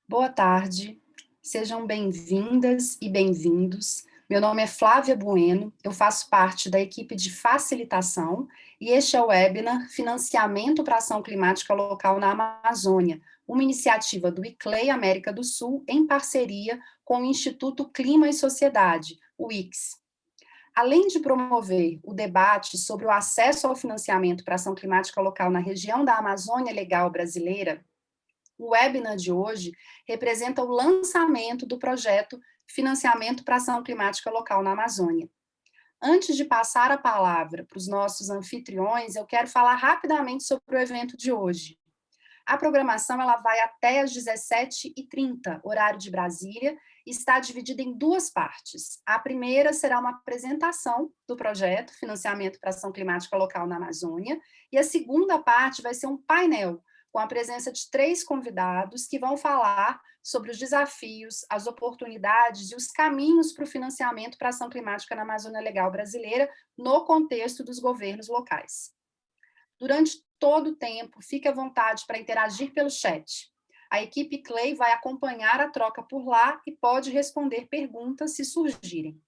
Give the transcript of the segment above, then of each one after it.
Boa tarde, sejam bem-vindas e bem-vindos. Meu nome é Flávia Bueno, eu faço parte da equipe de facilitação e este é o webinar Financiamento para Ação Climática Local na Amazônia, uma iniciativa do ICLEI América do Sul em parceria com o Instituto Clima e Sociedade, o ICS. Além de promover o debate sobre o acesso ao financiamento para ação climática local na região da Amazônia Legal brasileira, o webinar de hoje representa o lançamento do projeto Financiamento para Ação Climática Local na Amazônia. Antes de passar a palavra para os nossos anfitriões, eu quero falar rapidamente sobre o evento de hoje. A programação ela vai até às 17h30, horário de Brasília, e está dividida em duas partes. A primeira será uma apresentação do projeto Financiamento para Ação Climática Local na Amazônia, e a segunda parte vai ser um painel com a presença de 3 convidados que vão falar sobre os desafios, as oportunidades e os caminhos para o financiamento para a ação climática na Amazônia Legal brasileira no contexto dos governos locais. Durante todo o tempo, fique à vontade para interagir pelo chat. A equipe CLEI vai acompanhar a troca por lá e pode responder perguntas se surgirem.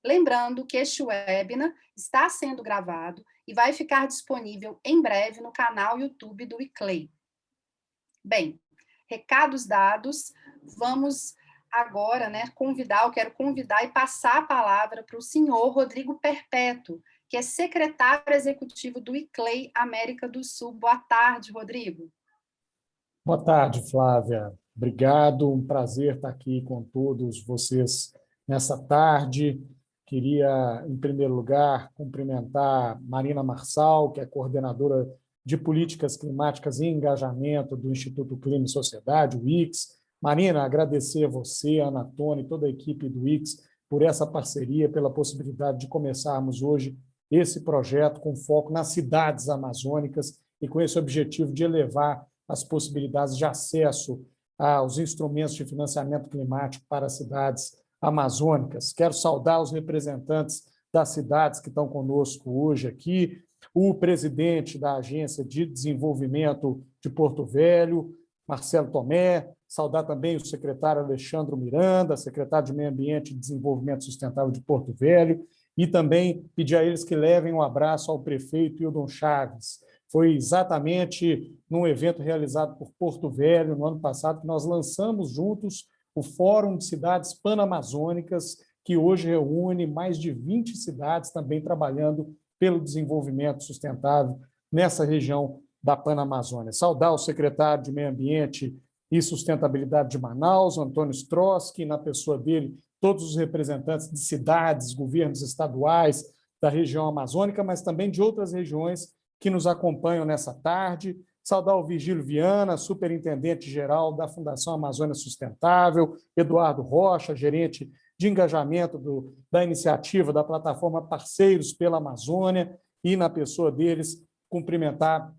Lembrando que este webinar está sendo gravado e vai ficar disponível em breve no canal YouTube do ICLEI. Bem, recados dados, vamos agora, eu quero convidar e passar a palavra para o senhor Rodrigo Perpétuo, que é secretário executivo do ICLEI América do Sul. Boa tarde, Rodrigo. Boa tarde, Flávia. Obrigado, um prazer estar aqui com todos vocês nessa tarde. Queria, em primeiro lugar, cumprimentar Marina Marçal, que é coordenadora de Políticas Climáticas e Engajamento do Instituto Clima e Sociedade, o ICS. Marina, agradecer a você, a Ana Tônia e toda a equipe do ICS por essa parceria, pela possibilidade de começarmos hoje esse projeto com foco nas cidades amazônicas e com esse objetivo de elevar as possibilidades de acesso aos instrumentos de financiamento climático para as cidades amazônicas. Quero saudar os representantes das cidades que estão conosco hoje aqui, o presidente da Agência de Desenvolvimento de Porto Velho, Marcelo Tomé, saudar também o secretário Alexandre Miranda, secretário de Meio Ambiente e Desenvolvimento Sustentável de Porto Velho, e também pedir a eles que levem um abraço ao prefeito Hildon Chaves. Foi exatamente num evento realizado por Porto Velho, no ano passado, que nós lançamos juntos o Fórum de Cidades Panamazônicas, que hoje reúne mais de 20 cidades também trabalhando pelo desenvolvimento sustentável nessa região da Panamazônia. Saudar o secretário de Meio Ambiente e Sustentabilidade de Manaus, Antônio Stroski, na pessoa dele, todos os representantes de cidades, governos estaduais da região amazônica, mas também de outras regiões que nos acompanham nessa tarde. Saudar o Virgílio Viana, superintendente-geral da Fundação Amazônia Sustentável, Eduardo Rocha, gerente de engajamento da iniciativa da plataforma Parceiros pela Amazônia, e, na pessoa deles, cumprimentar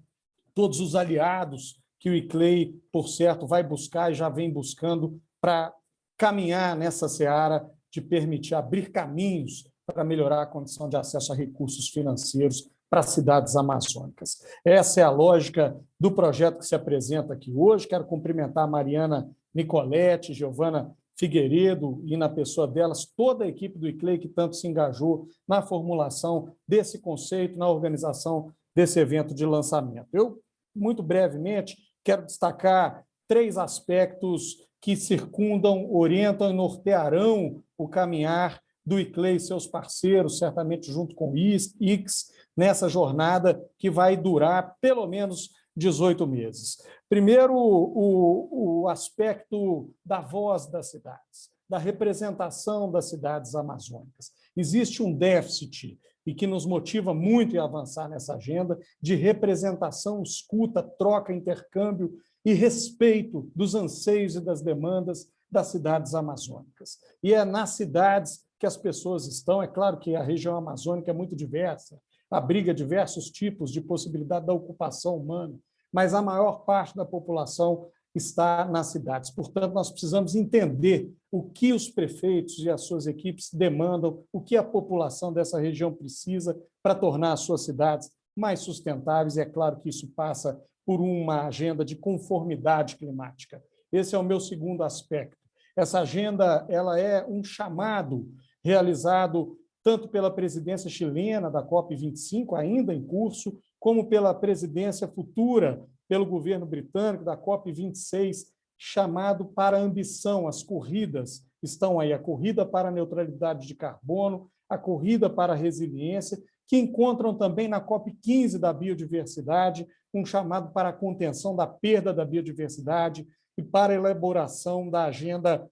todos os aliados que o ICLEI, por certo, vai buscar e já vem buscando para caminhar nessa seara de permitir abrir caminhos para melhorar a condição de acesso a recursos financeiros para as cidades amazônicas. Essa é a lógica do projeto que se apresenta aqui hoje. Quero cumprimentar a Mariana Nicoletti, Giovana Figueiredo e, na pessoa delas, toda a equipe do ICLEI que tanto se engajou na formulação desse conceito, na organização desse evento de lançamento. Eu, muito brevemente, quero destacar 3 aspectos que circundam, orientam e nortearão o caminhar do ICLEI e seus parceiros, certamente junto com o ICS, nessa jornada que vai durar pelo menos 18 meses. Primeiro, o aspecto da voz das cidades, da representação das cidades amazônicas. Existe um déficit, e que nos motiva muito a avançar nessa agenda, de representação, escuta, troca, intercâmbio e respeito dos anseios e das demandas das cidades amazônicas. E é nas cidades que as pessoas estão. É claro que a região amazônica é muito diversa, abriga diversos tipos de possibilidade da ocupação humana, mas a maior parte da população está nas cidades. Portanto, nós precisamos entender o que os prefeitos e as suas equipes demandam, o que a população dessa região precisa para tornar as suas cidades mais sustentáveis, e é claro que isso passa por uma agenda de conformidade climática. Esse é o meu segundo aspecto. Essa agenda ela é um chamado realizado tanto pela presidência chilena da COP25, ainda em curso, como pela presidência futura, pelo governo britânico da COP26, chamado para a ambição. As corridas estão aí, a corrida para a neutralidade de carbono, a corrida para a resiliência, que encontram também na COP15 da biodiversidade, um chamado para a contenção da perda da biodiversidade e para a elaboração da agenda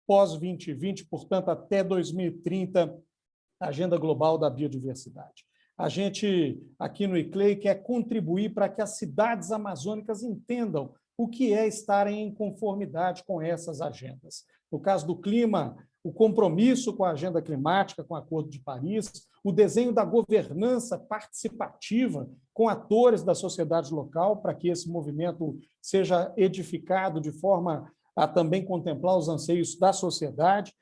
pós-2020, portanto, até 2030, a Agenda Global da Biodiversidade. A gente, aqui no ICLEI, quer contribuir para que as cidades amazônicas entendam o que é estarem em conformidade com essas agendas. No caso do clima, o compromisso com a agenda climática, com o Acordo de Paris, o desenho da governança participativa com atores da sociedade local, para que esse movimento seja edificado de forma a também contemplar os anseios da sociedade,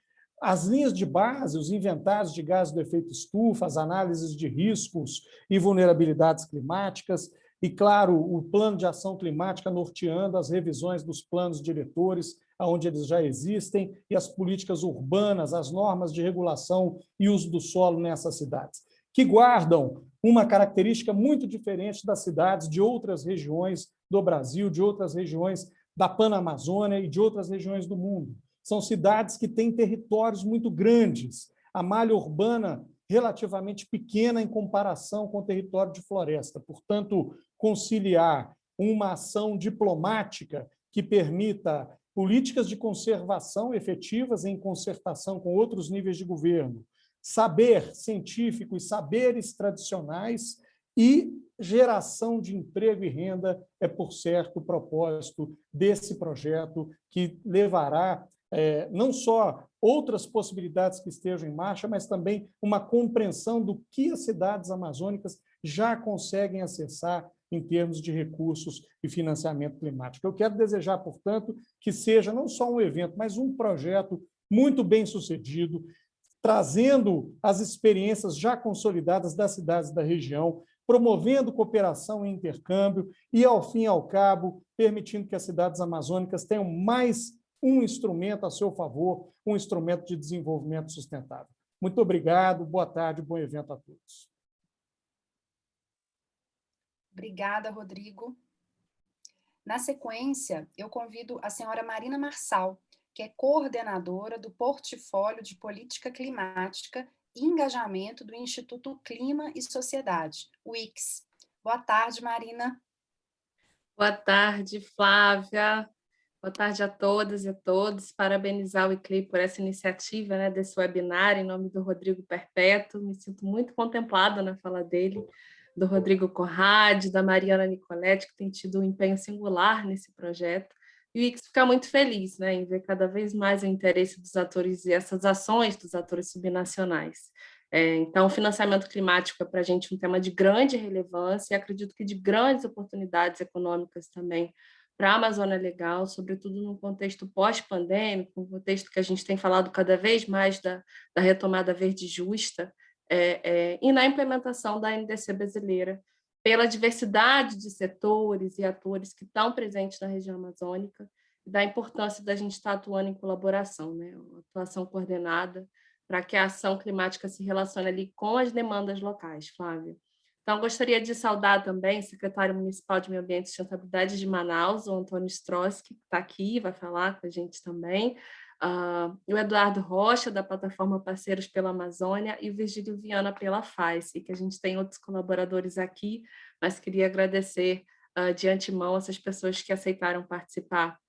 as linhas de base, os inventários de gases do efeito estufa, as análises de riscos e vulnerabilidades climáticas, e, claro, o plano de ação climática norteando as revisões dos planos diretores, onde eles já existem, e as políticas urbanas, as normas de regulação e uso do solo nessas cidades, que guardam uma característica muito diferente das cidades de outras regiões do Brasil, de outras regiões da Panamazônia e de outras regiões do mundo. São cidades que têm territórios muito grandes, a malha urbana relativamente pequena em comparação com o território de floresta. Portanto, conciliar uma ação diplomática que permita políticas de conservação efetivas em concertação com outros níveis de governo, saber científico e saberes tradicionais e geração de emprego e renda é, por certo, o propósito desse projeto que levará não só outras possibilidades que estejam em marcha, mas também uma compreensão do que as cidades amazônicas já conseguem acessar em termos de recursos e financiamento climático. Eu quero desejar, portanto, que seja não só um evento, mas um projeto muito bem sucedido, trazendo as experiências já consolidadas das cidades da região, promovendo cooperação e intercâmbio e, ao fim e ao cabo, permitindo que as cidades amazônicas tenham mais um instrumento a seu favor, um instrumento de desenvolvimento sustentável. Muito obrigado, boa tarde, bom evento a todos. Obrigada, Rodrigo. Na sequência, eu convido a senhora Marina Marçal, que é coordenadora do Portfólio de Política Climática e Engajamento do Instituto Clima e Sociedade, o ICS. Boa tarde, Marina. Boa tarde, Flávia. Boa tarde a todas e a todos. Parabenizar o ICLEI por essa iniciativa, né, desse webinar, em nome do Rodrigo Perpétuo. Me sinto muito contemplada na fala dele, do Rodrigo Conrad, da Mariana Nicoletti, que tem tido um empenho singular nesse projeto. E o ICS fica muito feliz, né, em ver cada vez mais o interesse dos atores e essas ações dos atores subnacionais. Então, o financiamento climático é para a gente um tema de grande relevância e acredito que de grandes oportunidades econômicas também para a Amazônia Legal, sobretudo num contexto pós-pandêmico, um contexto que a gente tem falado cada vez mais da retomada verde justa, e na implementação da NDC brasileira, pela diversidade de setores e atores que estão presentes na região amazônica, e da importância da gente estar atuando em colaboração, né? Uma atuação coordenada para que a ação climática se relacione ali com as demandas locais, Flávia. Então, gostaria de saudar também o secretário municipal de Meio Ambiente e Sustentabilidade de Manaus, o Antônio Stroski, que está aqui, vai falar com a gente também, o Eduardo Rocha, da plataforma Parceiros pela Amazônia, e o Virgílio Viana pela FAICE, que a gente tem outros colaboradores aqui, mas queria agradecer de antemão essas pessoas que aceitaram participar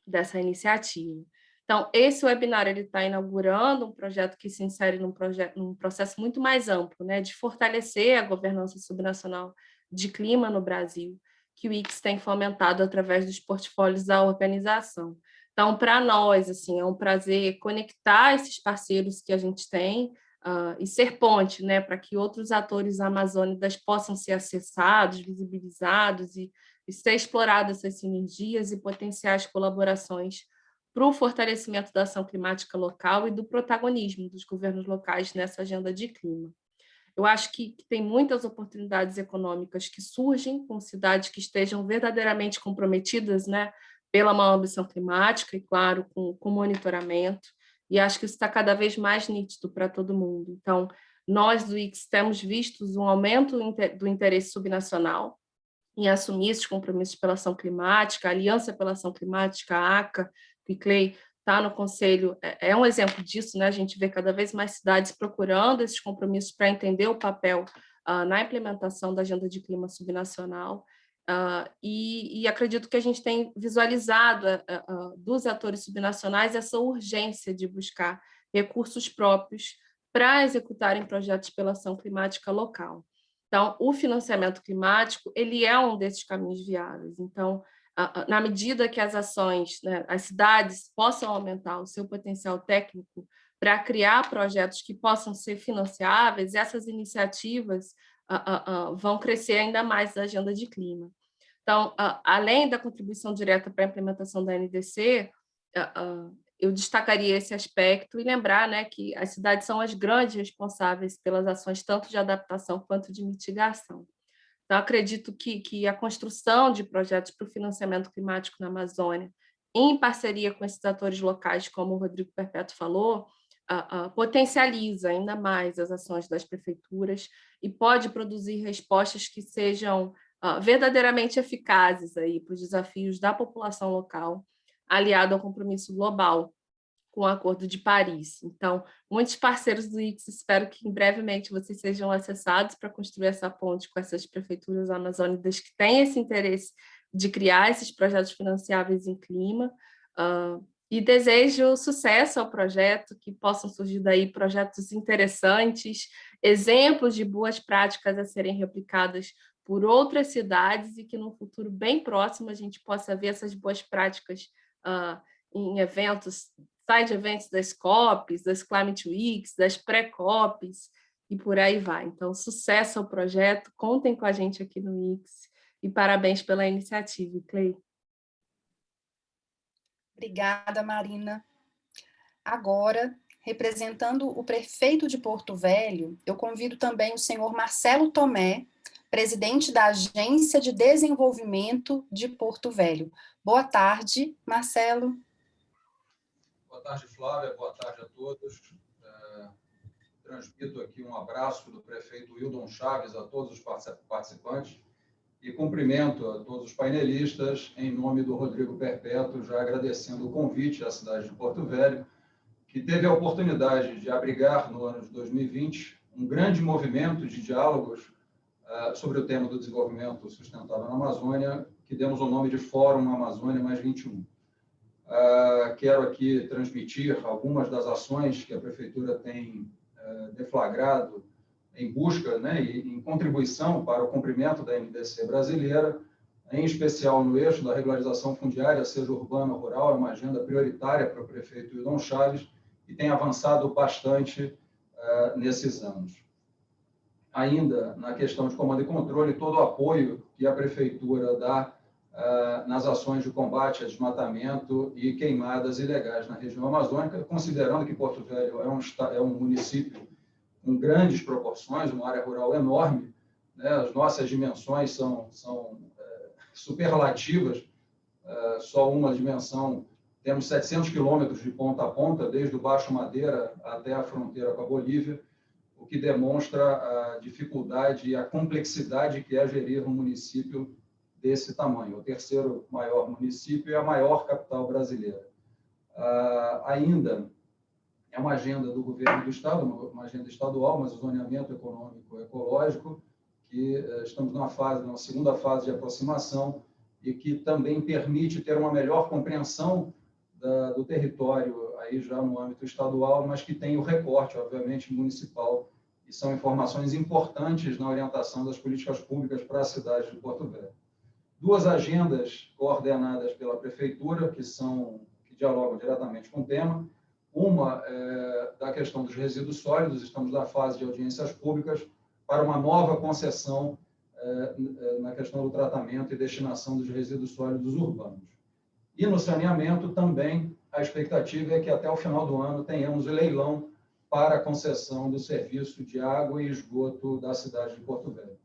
dessa iniciativa. Então, esse webinar está inaugurando um projeto que se insere num processo muito mais amplo, né, de fortalecer a governança subnacional de clima no Brasil, que o ICS tem fomentado através dos portfólios da organização. Então, para nós, assim, é um prazer conectar esses parceiros que a gente tem e ser ponte, né, para que outros atores amazônicos possam ser acessados, visibilizados e ser exploradas essas sinergias e potenciais colaborações para o fortalecimento da ação climática local e do protagonismo dos governos locais nessa agenda de clima. Eu acho que tem muitas oportunidades econômicas que surgem com cidades que estejam verdadeiramente comprometidas, né, pela maior ambição climática e, claro, com monitoramento, e acho que isso está cada vez mais nítido para todo mundo. Então, nós do ICS temos visto um aumento do interesse subnacional em assumir esses compromissos pela ação climática, a Aliança pela Ação Climática, a ACA, que o Clay está no Conselho, é um exemplo disso, né? A gente vê cada vez mais cidades procurando esses compromissos para entender o papel na implementação da agenda de clima subnacional, e acredito que a gente tem visualizado dos atores subnacionais essa urgência de buscar recursos próprios para executarem projetos pela ação climática local. Então, o financiamento climático, ele é um desses caminhos viáveis. Então, na medida que as ações, né, as cidades possam aumentar o seu potencial técnico para criar projetos que possam ser financiáveis, essas iniciativas vão crescer ainda mais da agenda de clima. Então, além da contribuição direta para a implementação da NDC, eu destacaria esse aspecto e lembrar, né, que as cidades são as grandes responsáveis pelas ações tanto de adaptação quanto de mitigação. Então, acredito que a construção de projetos para o financiamento climático na Amazônia, em parceria com esses atores locais, como o Rodrigo Perpétuo falou, potencializa ainda mais as ações das prefeituras e pode produzir respostas que sejam verdadeiramente eficazes aí para os desafios da população local, aliado ao compromisso global com o Acordo de Paris. Então, muitos parceiros do ICS, espero que brevemente vocês sejam acessados para construir essa ponte com essas prefeituras amazônicas que têm esse interesse de criar esses projetos financiáveis em clima, e desejo sucesso ao projeto, que possam surgir daí projetos interessantes, exemplos de boas práticas a serem replicadas por outras cidades e que no futuro bem próximo a gente possa ver essas boas práticas em eventos, side events das COPs, das Climate Weeks, das pré-COPs e por aí vai. Então, sucesso ao projeto, contem com a gente aqui no ICS e parabéns pela iniciativa, Clay. Obrigada, Marina. Agora, representando o prefeito de Porto Velho, eu convido também o senhor Marcelo Tomé, presidente da Agência de Desenvolvimento de Porto Velho. Boa tarde, Marcelo. Boa tarde, Flávia. Boa tarde a todos. Transmito aqui um abraço do prefeito Wildon Chaves a todos os participantes e cumprimento a todos os painelistas em nome do Rodrigo Perpétuo, já agradecendo o convite à cidade de Porto Velho, que teve a oportunidade de abrigar no ano de 2020 um grande movimento de diálogos sobre o tema do desenvolvimento sustentável na Amazônia, que demos o nome de Fórum Amazônia Mais 21. Quero aqui transmitir algumas das ações que a Prefeitura tem deflagrado em busca, né, e em contribuição para o cumprimento da NDC brasileira, em especial no eixo da regularização fundiária, seja urbana ou rural, é uma agenda prioritária para o prefeito Wildon Chaves e tem avançado bastante nesses anos. Ainda na questão de comando e controle, todo o apoio que a Prefeitura dá nas ações de combate a desmatamento e queimadas ilegais na região amazônica, considerando que Porto Velho é um município com grandes proporções, uma área rural enorme, né? As nossas dimensões são superlativas, só uma dimensão, temos 700 quilômetros de ponta a ponta, desde o Baixo Madeira até a fronteira com a Bolívia, o que demonstra a dificuldade e a complexidade que é gerir um município desse tamanho, o terceiro maior município e a maior capital brasileira. Ainda é uma agenda do governo do Estado, uma agenda estadual, mas o zoneamento econômico ecológico, que estamos numa segunda fase de aproximação e que também permite ter uma melhor compreensão do território, aí já no âmbito estadual, mas que tem o recorte, obviamente, municipal, e são informações importantes na orientação das políticas públicas para a cidade de Porto Velho. Duas agendas coordenadas pela Prefeitura, que dialogam diretamente com o tema. Uma da questão dos resíduos sólidos, estamos na fase de audiências públicas para uma nova concessão na questão do tratamento e destinação dos resíduos sólidos urbanos. E no saneamento também a expectativa é que até o final do ano tenhamos o leilão para a concessão do serviço de água e esgoto da cidade de Porto Velho.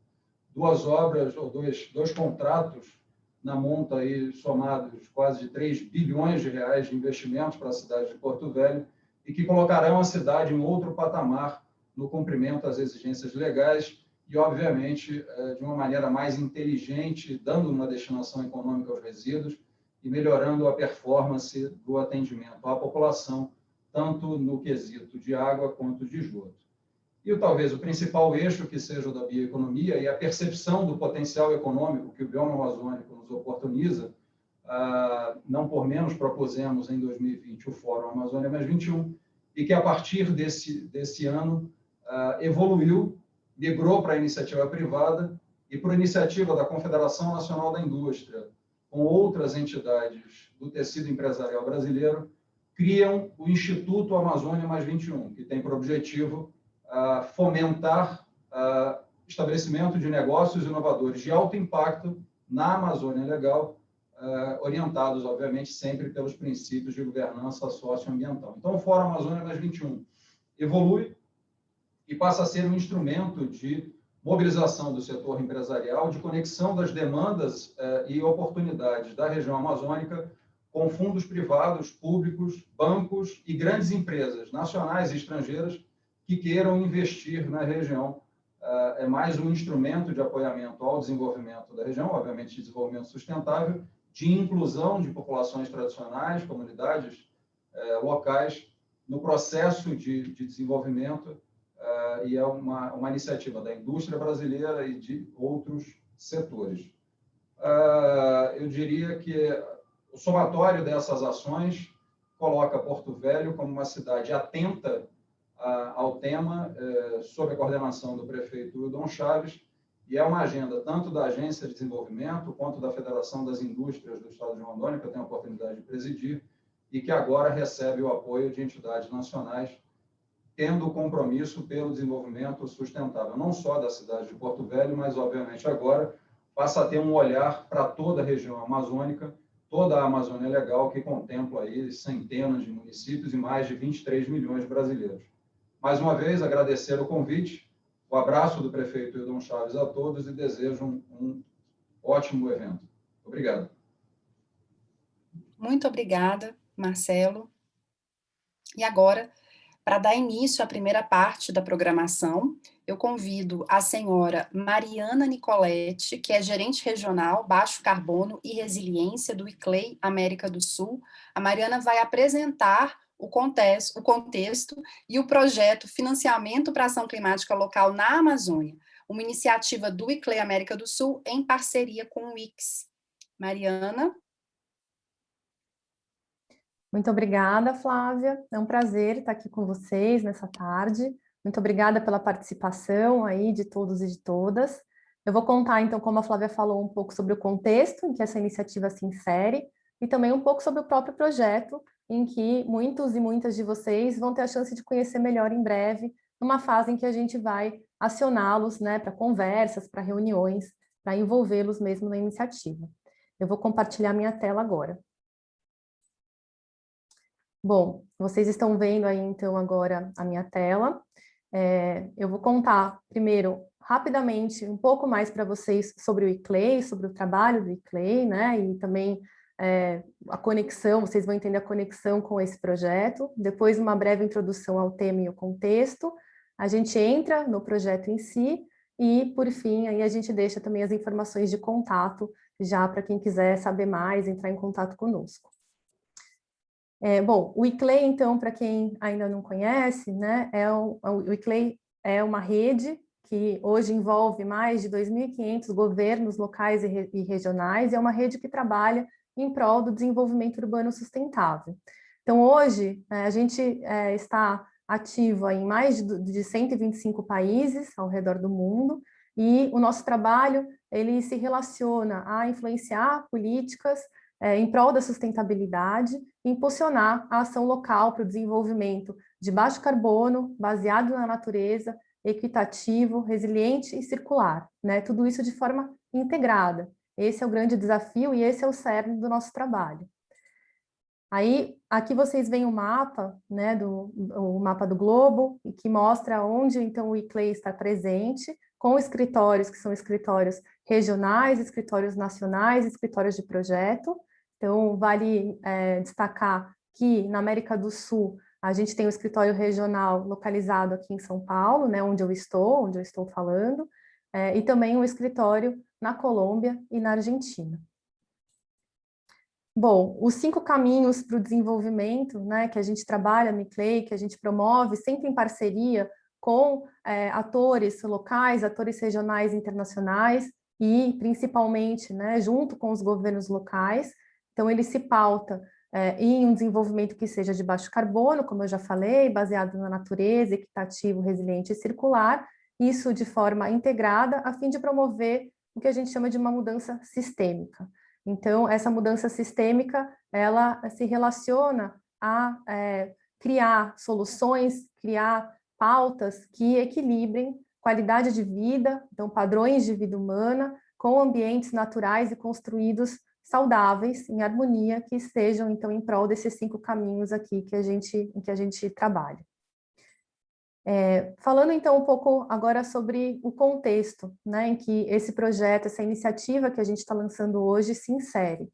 Duas obras, ou dois contratos na monta aí somados quase de 3 bilhões de reais de investimentos para a cidade de Porto Velho e que colocarão a cidade em outro patamar no cumprimento das exigências legais e, obviamente, de uma maneira mais inteligente, dando uma destinação econômica aos resíduos e melhorando a performance do atendimento à população, tanto no quesito de água quanto de esgoto. E talvez o principal eixo que seja o da bioeconomia e a percepção do potencial econômico que o bioma amazônico nos oportuniza, não por menos propusemos em 2020 o Fórum Amazônia Mais 21, e que a partir desse ano evoluiu, migrou para a iniciativa privada e para a iniciativa da Confederação Nacional da Indústria, com outras entidades do tecido empresarial brasileiro, criam o Instituto Amazônia Mais 21, que tem por objetivo fomentar estabelecimento de negócios inovadores de alto impacto na Amazônia Legal, orientados, obviamente, sempre pelos princípios de governança socioambiental. Então, o Fórum Amazônia Mais 21 evolui e passa a ser um instrumento de mobilização do setor empresarial, de conexão das demandas e oportunidades da região amazônica com fundos privados, públicos, bancos e grandes empresas nacionais e estrangeiras que queiram investir na região. É mais um instrumento de apoiamento ao desenvolvimento da região, obviamente de desenvolvimento sustentável, de inclusão de populações tradicionais, comunidades locais, no processo de desenvolvimento, e é uma iniciativa da indústria brasileira e de outros setores. Eu diria que o somatório dessas ações coloca Porto Velho como uma cidade atenta ao tema, sob a coordenação do prefeito Wildon Chaves, e é uma agenda tanto da Agência de Desenvolvimento quanto da Federação das Indústrias do Estado de Rondônia, que eu tenho a oportunidade de presidir, e que agora recebe o apoio de entidades nacionais, tendo o compromisso pelo desenvolvimento sustentável, não só da cidade de Porto Velho, mas, obviamente, agora passa a ter um olhar para toda a região amazônica, toda a Amazônia Legal, que contempla aí centenas de municípios e mais de 23 milhões de brasileiros. Mais uma vez, agradecer o convite, o abraço do prefeito Wildon Chaves a todos e desejo um ótimo evento. Obrigado. Muito obrigada, Marcelo. E agora, para dar início à primeira parte da programação, eu convido a senhora Mariana Nicoletti, que é gerente regional Baixo Carbono e Resiliência do ICLEI América do Sul. A Mariana vai apresentar o contexto e o projeto Financiamento para Ação Climática Local na Amazônia, uma iniciativa do ICLEI América do Sul em parceria com o ICS. Mariana. Muito obrigada, Flávia. É um prazer estar aqui com vocês nessa tarde. Muito obrigada pela participação aí de todos e de todas. Eu vou contar, então, como a Flávia falou, um pouco sobre o contexto em que essa iniciativa se insere e também um pouco sobre o próprio projeto, em que muitos e muitas de vocês vão ter a chance de conhecer melhor em breve, numa fase em que a gente vai acioná-los, né, para conversas, para reuniões, para envolvê-los mesmo na iniciativa. Eu vou compartilhar minha tela agora. Bom, vocês estão vendo aí, então, agora a minha tela. Eu vou contar, primeiro, rapidamente, um pouco mais para vocês sobre o ICLEI, sobre o trabalho do ICLEI, né, e também a conexão, vocês vão entender a conexão com esse projeto. Depois, uma breve introdução ao tema e ao contexto. A gente entra no projeto em si e, por fim, aí a gente deixa também as informações de contato, já para quem quiser saber mais, entrar em contato conosco. Bom, o ICLEI, então, para quem ainda não conhece, né, o ICLEI é uma rede que hoje envolve mais de 2.500 governos locais e regionais, e é uma rede que trabalha em prol do desenvolvimento urbano sustentável. Então, hoje, a gente está ativo em mais de 125 países ao redor do mundo, e o nosso trabalho, ele se relaciona a influenciar políticas em prol da sustentabilidade, impulsionar a ação local para o desenvolvimento de baixo carbono, baseado na natureza, equitativo, resiliente e circular, né? Tudo isso de forma integrada. Esse é o grande desafio e esse é o cerne do nosso trabalho. Aí, aqui vocês veem o mapa, né, o mapa do globo, que mostra onde, então, o ICLEI está presente. com escritórios que são escritórios regionais, escritórios nacionais, escritórios de projeto. Então, vale destacar que na América do Sul, a gente tem o escritório regional localizado aqui em São Paulo, né, onde eu estou falando, e também um escritório na Colômbia e na Argentina. Bom, os 5 caminhos para o desenvolvimento, né, que a gente trabalha no ICLEI, que a gente promove, sempre em parceria com atores locais, atores regionais e internacionais, e principalmente, né, junto com os governos locais. Então, ele se pauta em um desenvolvimento que seja de baixo carbono, como eu já falei, baseado na natureza, equitativo, resiliente e circular, isso de forma integrada, a fim de promover o que a gente chama de uma mudança sistêmica. Então, essa mudança sistêmica, ela se relaciona a criar soluções, criar pautas que equilibrem qualidade de vida, então padrões de vida humana, com ambientes naturais e construídos saudáveis, em harmonia, que estejam, então, em prol desses 5 caminhos aqui que a gente trabalha. Falando, então, um pouco agora sobre o contexto, né, em que esse projeto, essa iniciativa que a gente está lançando hoje se insere.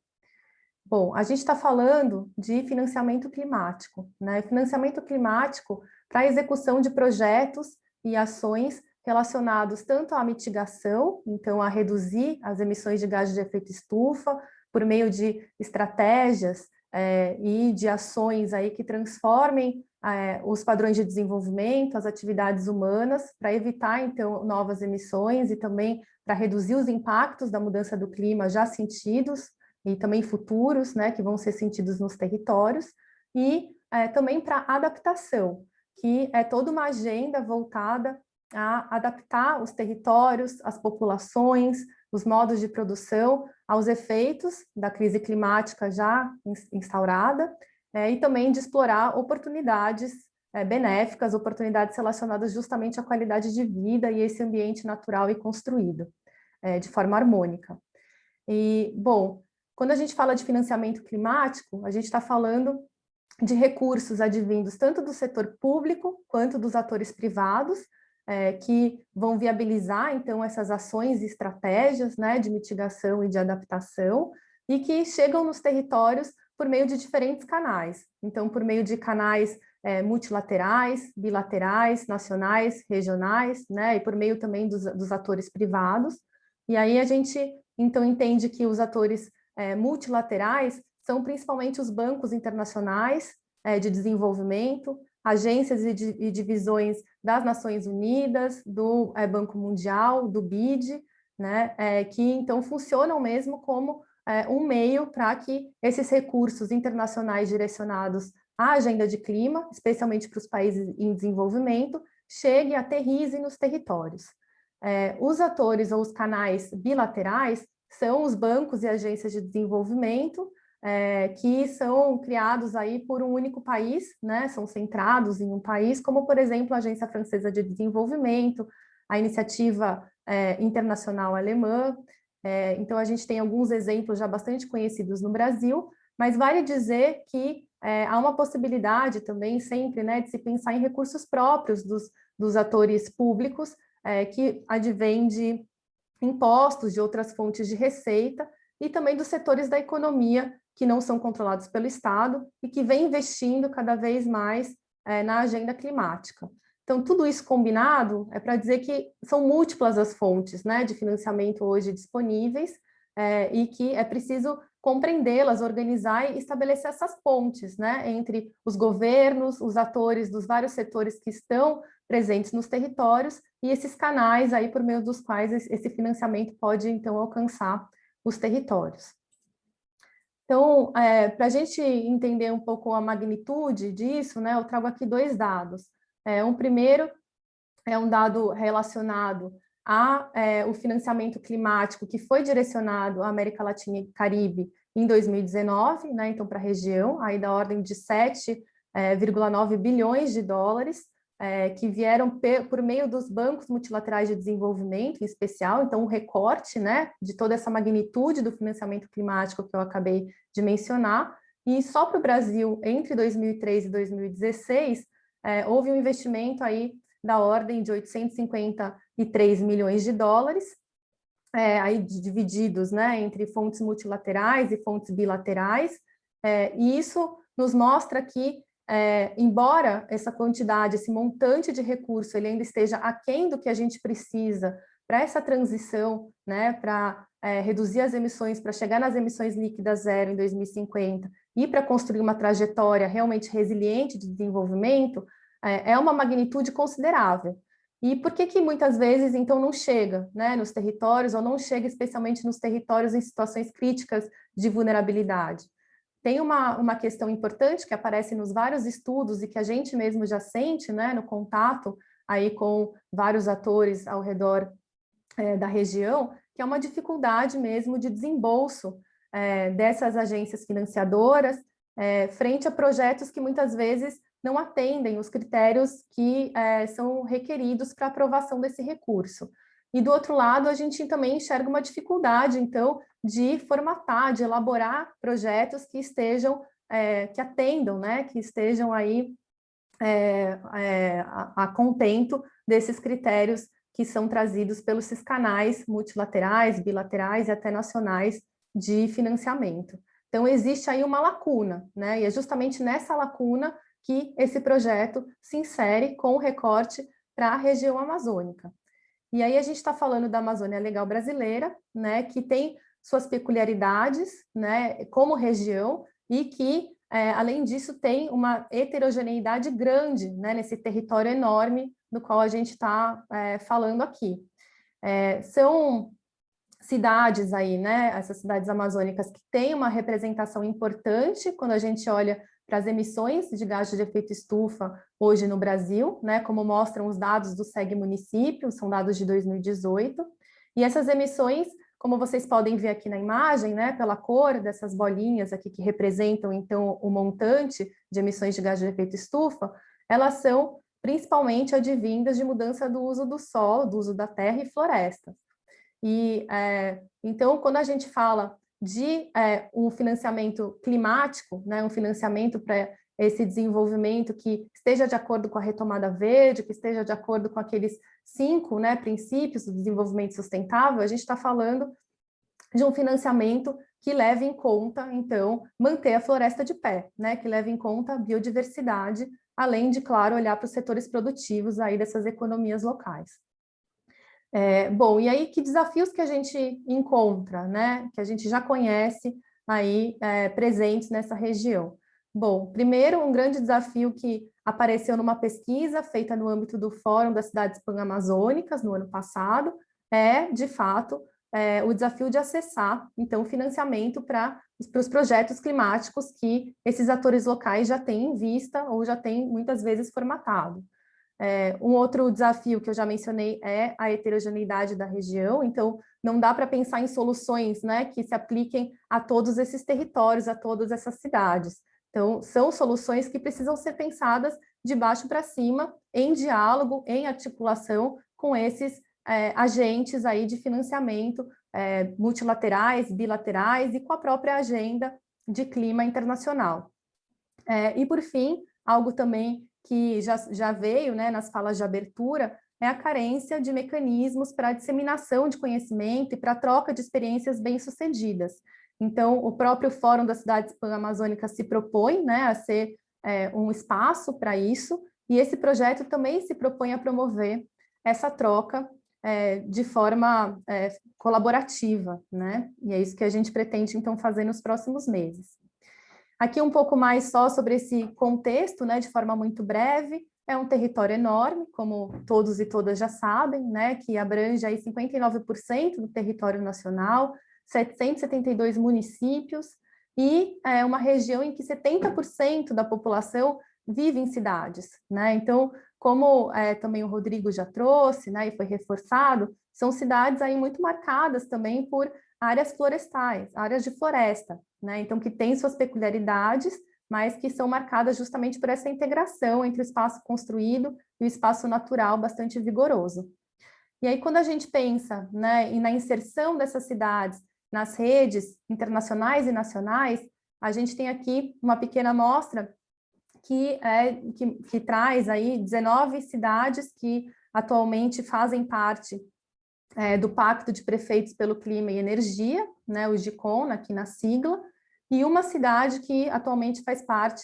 Bom, a gente está falando de financiamento climático, né? Financiamento climático para a execução de projetos e ações relacionados tanto à mitigação, então a reduzir as emissões de gases de efeito estufa, por meio de estratégias e de ações aí que transformem os padrões de desenvolvimento, as atividades humanas, para evitar, então, novas emissões e também para reduzir os impactos da mudança do clima já sentidos e também futuros, né, que vão ser sentidos nos territórios, e também para adaptação, que é toda uma agenda voltada a adaptar os territórios, as populações, os modos de produção aos efeitos da crise climática já instaurada, e também de explorar oportunidades benéficas, oportunidades relacionadas justamente à qualidade de vida e esse ambiente natural e construído, de forma harmônica. E, bom, quando a gente fala de financiamento climático, a gente está falando de recursos advindos tanto do setor público quanto dos atores privados, que vão viabilizar, então, essas ações e estratégias, né, de mitigação e de adaptação, e que chegam nos territórios por meio de diferentes canais. Então, por meio de canais multilaterais, bilaterais, nacionais, regionais, né, e por meio também dos atores privados. E aí a gente, então, entende que os atores multilaterais são principalmente os bancos internacionais de desenvolvimento, agências e divisões das Nações Unidas, do Banco Mundial, do BID, né, que então funcionam mesmo como um meio para que esses recursos internacionais direcionados à agenda de clima, especialmente para os países em desenvolvimento, cheguem, aterrissem nos territórios. Os atores ou os canais bilaterais são os bancos e agências de desenvolvimento, que são criados aí por um único país, né? São centrados em um país, como, por exemplo, a Agência Francesa de Desenvolvimento, a Iniciativa Internacional Alemã. Então, a gente tem alguns exemplos já bastante conhecidos no Brasil, mas vale dizer que há uma possibilidade também sempre, né, de se pensar em recursos próprios dos atores públicos, que advêm de impostos, de outras fontes de receita, e também dos setores da economia que não são controlados pelo Estado e que vem investindo cada vez mais na agenda climática. Então, tudo isso combinado é para dizer que são múltiplas as fontes, né, de financiamento hoje disponíveis, e que é preciso compreendê-las, organizar e estabelecer essas pontes, né, entre os governos, os atores dos vários setores que estão presentes nos territórios e esses canais aí por meio dos quais esse financiamento pode, então, alcançar os territórios. Então, para a gente entender um pouco a magnitude disso, né, eu trago aqui 2 dados. Um primeiro é um dado relacionado ao financiamento climático que foi direcionado à América Latina e Caribe em 2019, né, então para a região, aí da ordem de 7,9 bilhões de dólares, que vieram por meio dos bancos multilaterais de desenvolvimento, em especial, então o recorte, né, de toda essa magnitude do financiamento climático que eu acabei de mencionar, e só para o Brasil, entre 2003 e 2016, houve um investimento aí da ordem de 853 milhões de dólares, aí divididos, né, entre fontes multilaterais e fontes bilaterais, e isso nos mostra que, embora essa quantidade, esse montante de recurso, ele ainda esteja aquém do que a gente precisa para essa transição, né, para reduzir as emissões, para chegar nas emissões líquidas zero em 2050 e para construir uma trajetória realmente resiliente de desenvolvimento, é uma magnitude considerável. E por que muitas vezes, então, não chega, né, nos territórios, ou não chega especialmente nos territórios em situações críticas de vulnerabilidade? Tem uma questão importante que aparece nos vários estudos e que a gente mesmo já sente, né, no contato aí com vários atores ao redor da região, que é uma dificuldade mesmo de desembolso dessas agências financiadoras frente a projetos que muitas vezes não atendem os critérios que são requeridos para aprovação desse recurso. E do outro lado, a gente também enxerga uma dificuldade, então, de formatar, de elaborar projetos que estejam, que atendam, né, que estejam aí a contento desses critérios que são trazidos pelos esses canais multilaterais, bilaterais e até nacionais de financiamento. Então, existe aí uma lacuna, né? E é justamente nessa lacuna que esse projeto se insere com o recorte para a região amazônica. E aí a gente está falando da Amazônia Legal brasileira, né, que tem suas peculiaridades, né, como região, e que, além disso, tem uma heterogeneidade grande, né, nesse território enorme do qual a gente está falando aqui. São cidades aí, né, essas cidades amazônicas que têm uma representação importante quando a gente olha para as emissões de gases de efeito estufa hoje no Brasil, né, como mostram os dados do SEG Município, são dados de 2018, e essas emissões, como vocês podem ver aqui na imagem, né, pela cor dessas bolinhas aqui que representam, então, o montante de emissões de gases de efeito estufa, elas são principalmente advindas de mudança do uso do solo, do uso da terra e florestas. E, então, quando a gente fala de um financiamento climático, né, um financiamento para esse desenvolvimento que esteja de acordo com a retomada verde, que esteja de acordo com aqueles 5, né, princípios do desenvolvimento sustentável, a gente está falando de um financiamento que leve em conta, então, manter a floresta de pé, né, que leve em conta a biodiversidade, além de, claro, olhar para os setores produtivos aí dessas economias locais. Bom, e aí que desafios que a gente encontra, né, que a gente já conhece aí presentes nessa região? Bom, primeiro, um grande desafio que apareceu numa pesquisa feita no âmbito do Fórum das Cidades Pan-Amazônicas no ano passado, de fato, o desafio de acessar, então, financiamento para os projetos climáticos que esses atores locais já têm em vista ou já têm, muitas vezes, formatado. Um outro desafio que eu já mencionei é a heterogeneidade da região, então não dá para pensar em soluções, né, que se apliquem a todos esses territórios, a todas essas cidades. Então, são soluções que precisam ser pensadas de baixo para cima, em diálogo, em articulação com esses agentes aí de financiamento multilaterais, bilaterais e com a própria agenda de clima internacional. E, por fim, algo também que já veio, né, nas falas de abertura, é a carência de mecanismos para a disseminação de conhecimento e para a troca de experiências bem-sucedidas. Então, o próprio Fórum das Cidades Pan-Amazônicas se propõe, né, a ser um espaço para isso, e esse projeto também se propõe a promover essa troca de forma colaborativa, né? E é isso que a gente pretende, então, fazer nos próximos meses. Aqui um pouco mais só sobre esse contexto, né, de forma muito breve. É um território enorme, como todos e todas já sabem, né, que abrange aí 59% do território nacional, 772 municípios, e é uma região em que 70% da população vive em cidades, né? Então, como também o Rodrigo já trouxe, né, e foi reforçado, são cidades aí muito marcadas também por áreas florestais, áreas de floresta, né? Então, que têm suas peculiaridades, mas que são marcadas justamente por essa integração entre o espaço construído e o espaço natural bastante vigoroso. E aí, quando a gente pensa, né, na inserção dessas cidades nas redes internacionais e nacionais, a gente tem aqui uma pequena amostra que traz aí 19 cidades que atualmente fazem parte do Pacto de Prefeitos pelo Clima e Energia, né, o GICON, aqui na sigla, e uma cidade que atualmente faz parte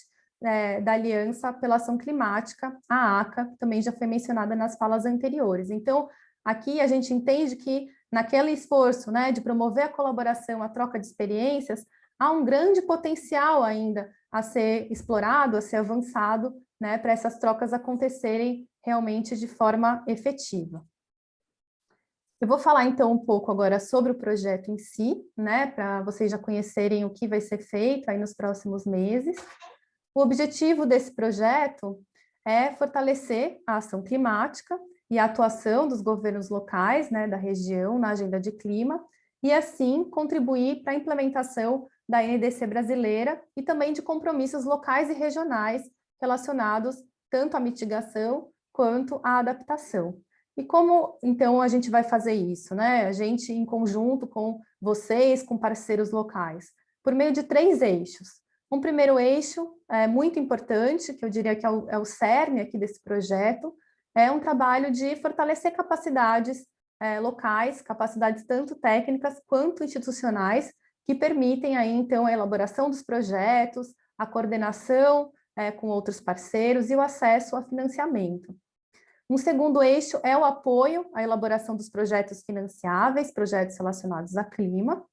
da Aliança pela Ação Climática, a ACA, que também já foi mencionada nas falas anteriores. Então, aqui a gente entende que naquele esforço, né, de promover a colaboração, a troca de experiências, há um grande potencial ainda a ser explorado, a ser avançado, né, para essas trocas acontecerem realmente de forma efetiva. Eu vou falar então um pouco agora sobre o projeto em si, né, para vocês já conhecerem o que vai ser feito aí nos próximos meses. O objetivo desse projeto é fortalecer a ação climática e a atuação dos governos locais, né, da região na agenda de clima, e assim contribuir para a implementação da NDC brasileira e também de compromissos locais e regionais relacionados tanto à mitigação quanto à adaptação. E como, então, a gente vai fazer isso, né? A gente, em conjunto com vocês, com parceiros locais, por meio de 3 eixos. Um primeiro eixo muito importante, que eu diria que é o cerne aqui desse projeto, é um trabalho de fortalecer capacidades locais, capacidades tanto técnicas quanto institucionais, que permitem aí, então, a elaboração dos projetos, a coordenação com outros parceiros e o acesso a financiamento. Um segundo eixo é o apoio à elaboração dos projetos financiáveis, projetos relacionados a clima.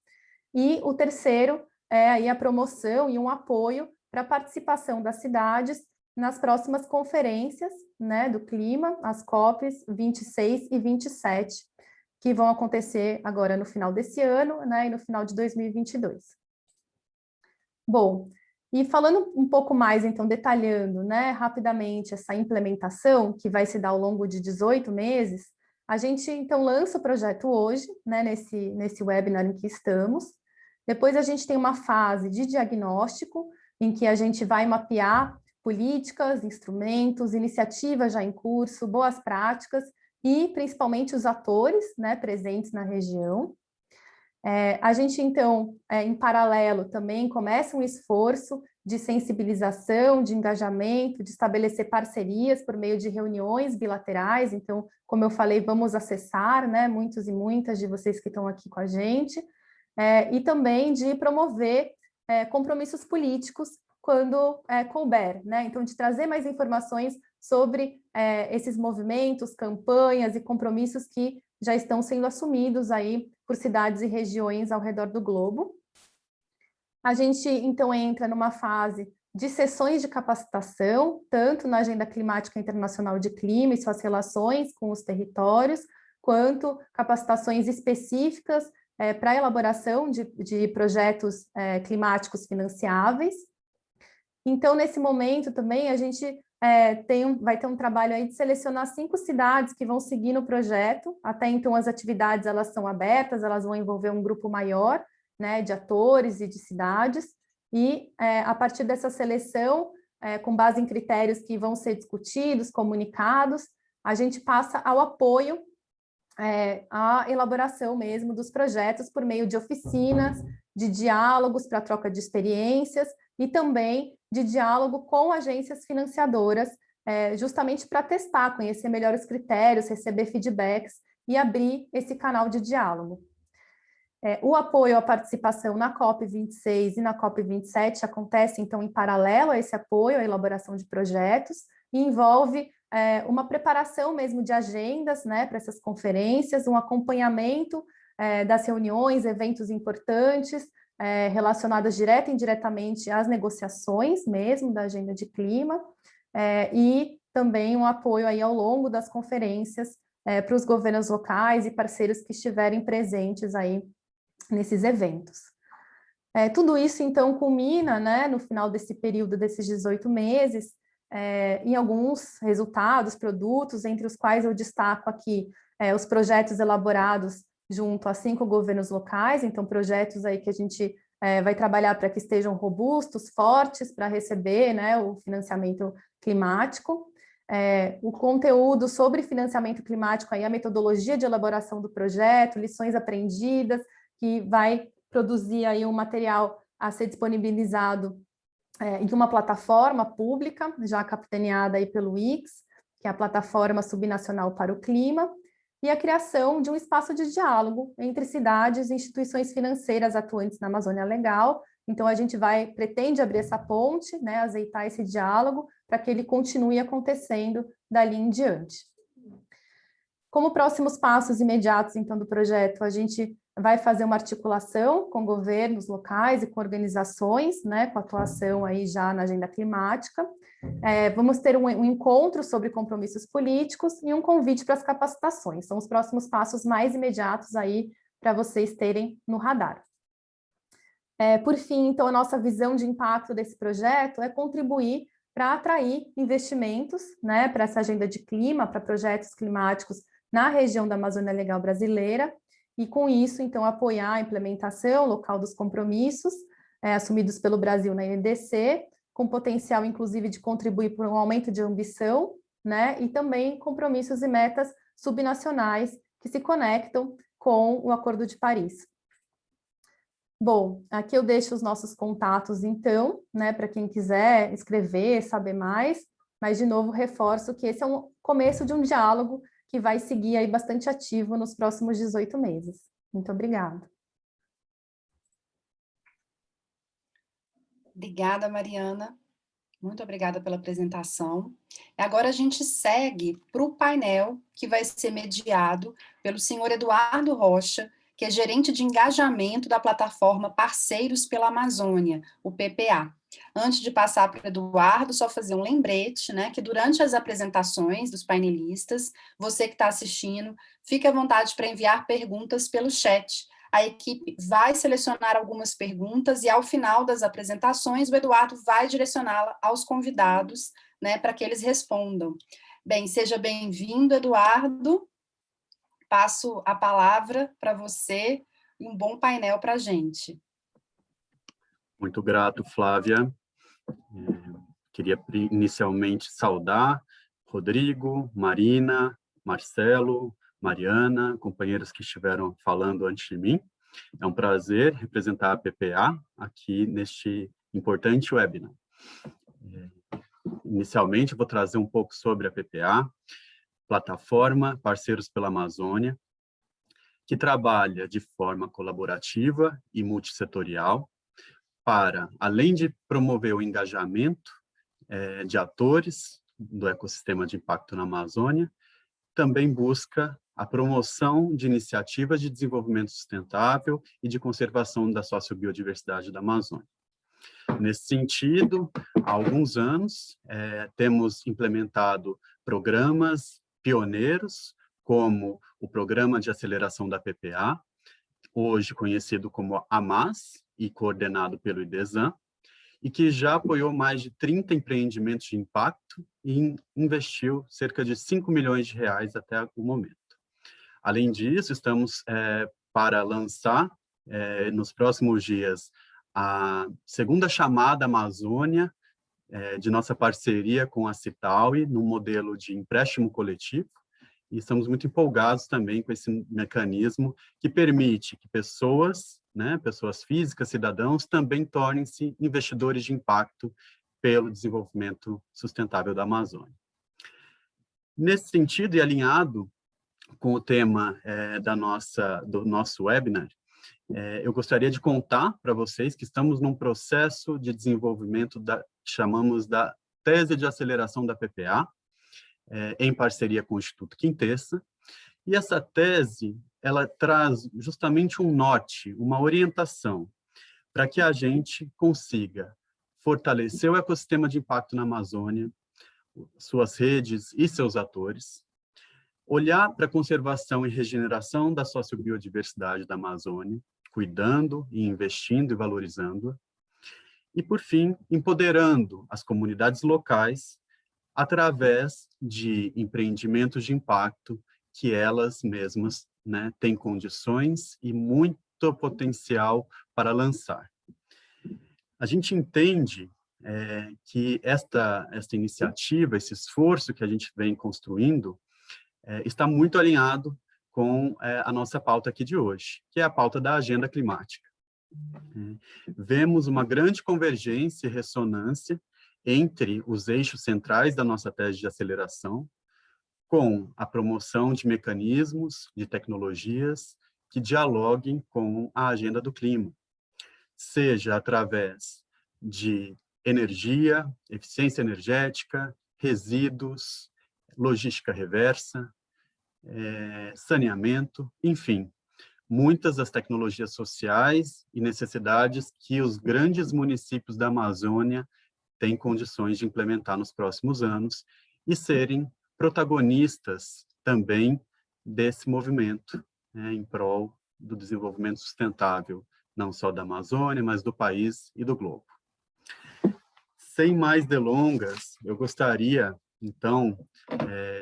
E o terceiro é aí a promoção e um apoio para a participação das cidades nas próximas conferências, né, do clima, as COPs 26 e 27, que vão acontecer agora no final desse ano, né, e no final de 2022. Bom, e falando um pouco mais, então, detalhando, né, rapidamente essa implementação, que vai se dar ao longo de 18 meses, a gente, então, lança o projeto hoje, né, nesse webinar em que estamos. Depois a gente tem uma fase de diagnóstico, em que a gente vai mapear políticas, instrumentos, iniciativas já em curso, boas práticas e, principalmente, os atores, né, presentes na região. A gente, então, em paralelo, também começa um esforço de sensibilização, de engajamento, de estabelecer parcerias por meio de reuniões bilaterais. Então, como eu falei, vamos acessar, né, muitos e muitas de vocês que estão aqui com a gente, e também de promover compromissos políticos quando couber, né? Então, de trazer mais informações sobre esses movimentos, campanhas e compromissos que já estão sendo assumidos aí por cidades e regiões ao redor do globo. A gente, então, entra numa fase de sessões de capacitação, tanto na Agenda Climática Internacional de Clima e suas relações com os territórios, quanto capacitações específicas para a elaboração de projetos climáticos financiáveis. Então, nesse momento também, a gente vai ter um trabalho aí de selecionar 5 cidades que vão seguir no projeto. Até então, as atividades elas são abertas, elas vão envolver um grupo maior, né, de atores e de cidades, e a partir dessa seleção, com base em critérios que vão ser discutidos, comunicados, a gente passa ao apoio à elaboração mesmo dos projetos por meio de oficinas, de diálogos para troca de experiências e também de diálogo com agências financiadoras, justamente para testar, conhecer melhor os critérios, receber feedbacks e abrir esse canal de diálogo. O apoio à participação na COP26 e na COP27 acontece, então, em paralelo a esse apoio à elaboração de projetos e envolve uma preparação mesmo de agendas, né, para essas conferências, um acompanhamento das reuniões, eventos importantes, relacionadas direta e indiretamente às negociações mesmo da agenda de clima, e também um apoio aí ao longo das conferências para os governos locais e parceiros que estiverem presentes aí nesses eventos. Tudo isso, então, culmina, né, no final desse período, desses 18 meses, em alguns resultados, produtos, entre os quais eu destaco aqui os projetos elaborados junto a 5 governos locais, então projetos aí que a gente vai trabalhar para que estejam robustos, fortes, para receber, né, o financiamento climático. O conteúdo sobre financiamento climático, aí a metodologia de elaboração do projeto, lições aprendidas, que vai produzir aí um material a ser disponibilizado e uma plataforma pública, já capitaneada aí pelo IX, que é a Plataforma Subnacional para o Clima, e a criação de um espaço de diálogo entre cidades e instituições financeiras atuantes na Amazônia Legal. Então, a gente pretende abrir essa ponte, né, azeitar esse diálogo, para que ele continue acontecendo dali em diante. Como próximos passos imediatos, então, do projeto, a gente vai fazer uma articulação com governos locais e com organizações, né, com atuação aí já na agenda climática. Vamos ter um encontro sobre compromissos políticos e um convite para as capacitações. São os próximos passos mais imediatos aí para vocês terem no radar. Por fim, então, a nossa visão de impacto desse projeto é contribuir para atrair investimentos, né, para essa agenda de clima, para projetos climáticos na região da Amazônia Legal brasileira, e com isso, então, apoiar a implementação local dos compromissos assumidos pelo Brasil na NDC, com potencial, inclusive, de contribuir para um aumento de ambição, né, e também compromissos e metas subnacionais que se conectam com o Acordo de Paris. Bom, aqui eu deixo os nossos contatos, então, né, para quem quiser escrever, saber mais, mas, de novo, reforço que esse é um começo de um diálogo que vai seguir aí bastante ativo nos próximos 18 meses. Muito obrigada. Obrigada, Mariana. Muito obrigada pela apresentação. Agora a gente segue para o painel que vai ser mediado pelo senhor Eduardo Rocha, que é gerente de engajamento da plataforma Parceiros pela Amazônia, o PPA. Antes de passar para o Eduardo, só fazer um lembrete, né, que durante as apresentações dos painelistas, você que está assistindo, fique à vontade para enviar perguntas pelo chat. A equipe vai selecionar algumas perguntas e, ao final das apresentações, o Eduardo vai direcioná-la aos convidados, né, para que eles respondam. Bem, seja bem-vindo, Eduardo. Passo a palavra para você e um bom painel para a gente. Muito grato, Flávia. Queria inicialmente saudar Rodrigo, Marina, Marcelo, Mariana, companheiros que estiveram falando antes de mim. É um prazer representar a PPA aqui neste importante webinar. Inicialmente, vou trazer um pouco sobre a PPA, Plataforma Parceiros pela Amazônia, que trabalha de forma colaborativa e multissetorial para, além de promover o engajamento de atores do ecossistema de impacto na Amazônia, também busca a promoção de iniciativas de desenvolvimento sustentável e de conservação da sociobiodiversidade da Amazônia. Nesse sentido, há alguns anos, temos implementado programas pioneiros, como o Programa de Aceleração da PPA, hoje conhecido como AMAS e coordenado pelo IDESAN, e que já apoiou mais de 30 empreendimentos de impacto e investiu cerca de 5 milhões de reais até o momento. Além disso, estamos para lançar, nos próximos dias, a segunda chamada Amazônia, de nossa parceria com a Citaui, no modelo de empréstimo coletivo, e estamos muito empolgados também com esse mecanismo que permite que pessoas, né, pessoas físicas, cidadãos, também tornem-se investidores de impacto pelo desenvolvimento sustentável da Amazônia. Nesse sentido, e alinhado com o tema do nosso webinar, eu gostaria de contar para vocês que estamos num processo de desenvolvimento que chamamos da Tese de Aceleração da PPA, em parceria com o Instituto Quintessa, e essa tese, ela traz justamente um norte, uma orientação, para que a gente consiga fortalecer o ecossistema de impacto na Amazônia, suas redes e seus atores, olhar para a conservação e regeneração da sociobiodiversidade da Amazônia, cuidando e investindo e valorizando-a, e, por fim, empoderando as comunidades locais através de empreendimentos de impacto que elas mesmas, né, têm condições e muito potencial para lançar. A gente entende que esta iniciativa, esse esforço que a gente vem construindo, está muito alinhado com a nossa pauta aqui de hoje, que é a pauta da agenda climática. Vemos uma grande convergência e ressonância entre os eixos centrais da nossa tese de aceleração, com a promoção de mecanismos, de tecnologias que dialoguem com a agenda do clima, seja através de energia, eficiência energética, resíduos, logística reversa, saneamento, enfim, muitas das tecnologias sociais e necessidades que os grandes municípios da Amazônia têm condições de implementar nos próximos anos e serem protagonistas também desse movimento, em prol do desenvolvimento sustentável, não só da Amazônia, mas do país e do globo. Sem mais delongas, eu gostaria, então,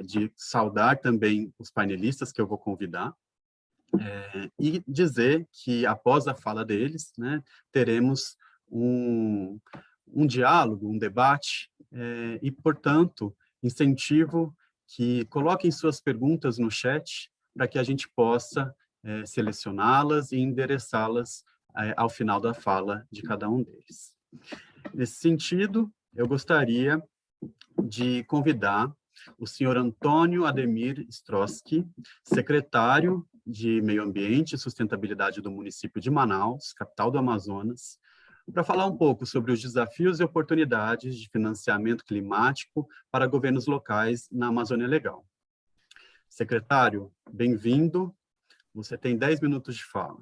de saudar também os painelistas que eu vou convidar, e dizer que, após a fala deles, teremos um diálogo, um debate, e, portanto, incentivo que coloquem suas perguntas no chat para que a gente possa selecioná-las e endereçá-las ao final da fala de cada um deles. Nesse sentido, eu gostaria de convidar o senhor Antônio Ademir Stroski, secretário de Meio Ambiente e Sustentabilidade do município de Manaus, capital do Amazonas, para falar um pouco sobre os desafios e oportunidades de financiamento climático para governos locais na Amazônia Legal. Secretário, bem-vindo. Você tem 10 minutos de fala.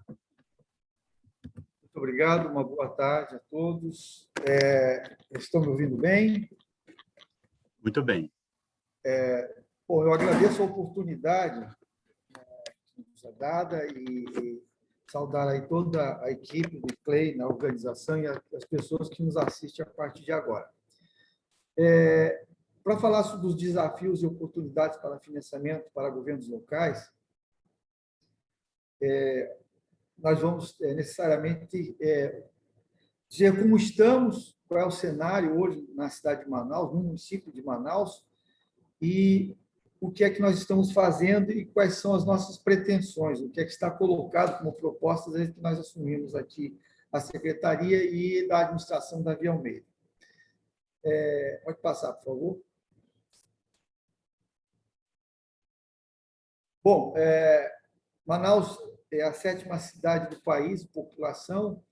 Muito obrigado, uma boa tarde a todos. Estão me ouvindo bem? Muito bem. Bom, eu agradeço a oportunidade que nos é dada e saudar aí toda a equipe do ICLEI na organização e as pessoas que nos assistem a partir de agora. Para falar sobre os desafios e oportunidades para financiamento para governos locais, nós vamos necessariamente dizer como estamos, qual é o cenário hoje na cidade de Manaus, no município de Manaus, e o que é que nós estamos fazendo e quais são as nossas pretensões, o que é que está colocado como propostas desde que nós assumimos aqui a Secretaria e da Administração Davi Almeida. Pode passar, por favor. Bom, Manaus é a 7ª cidade do país, população,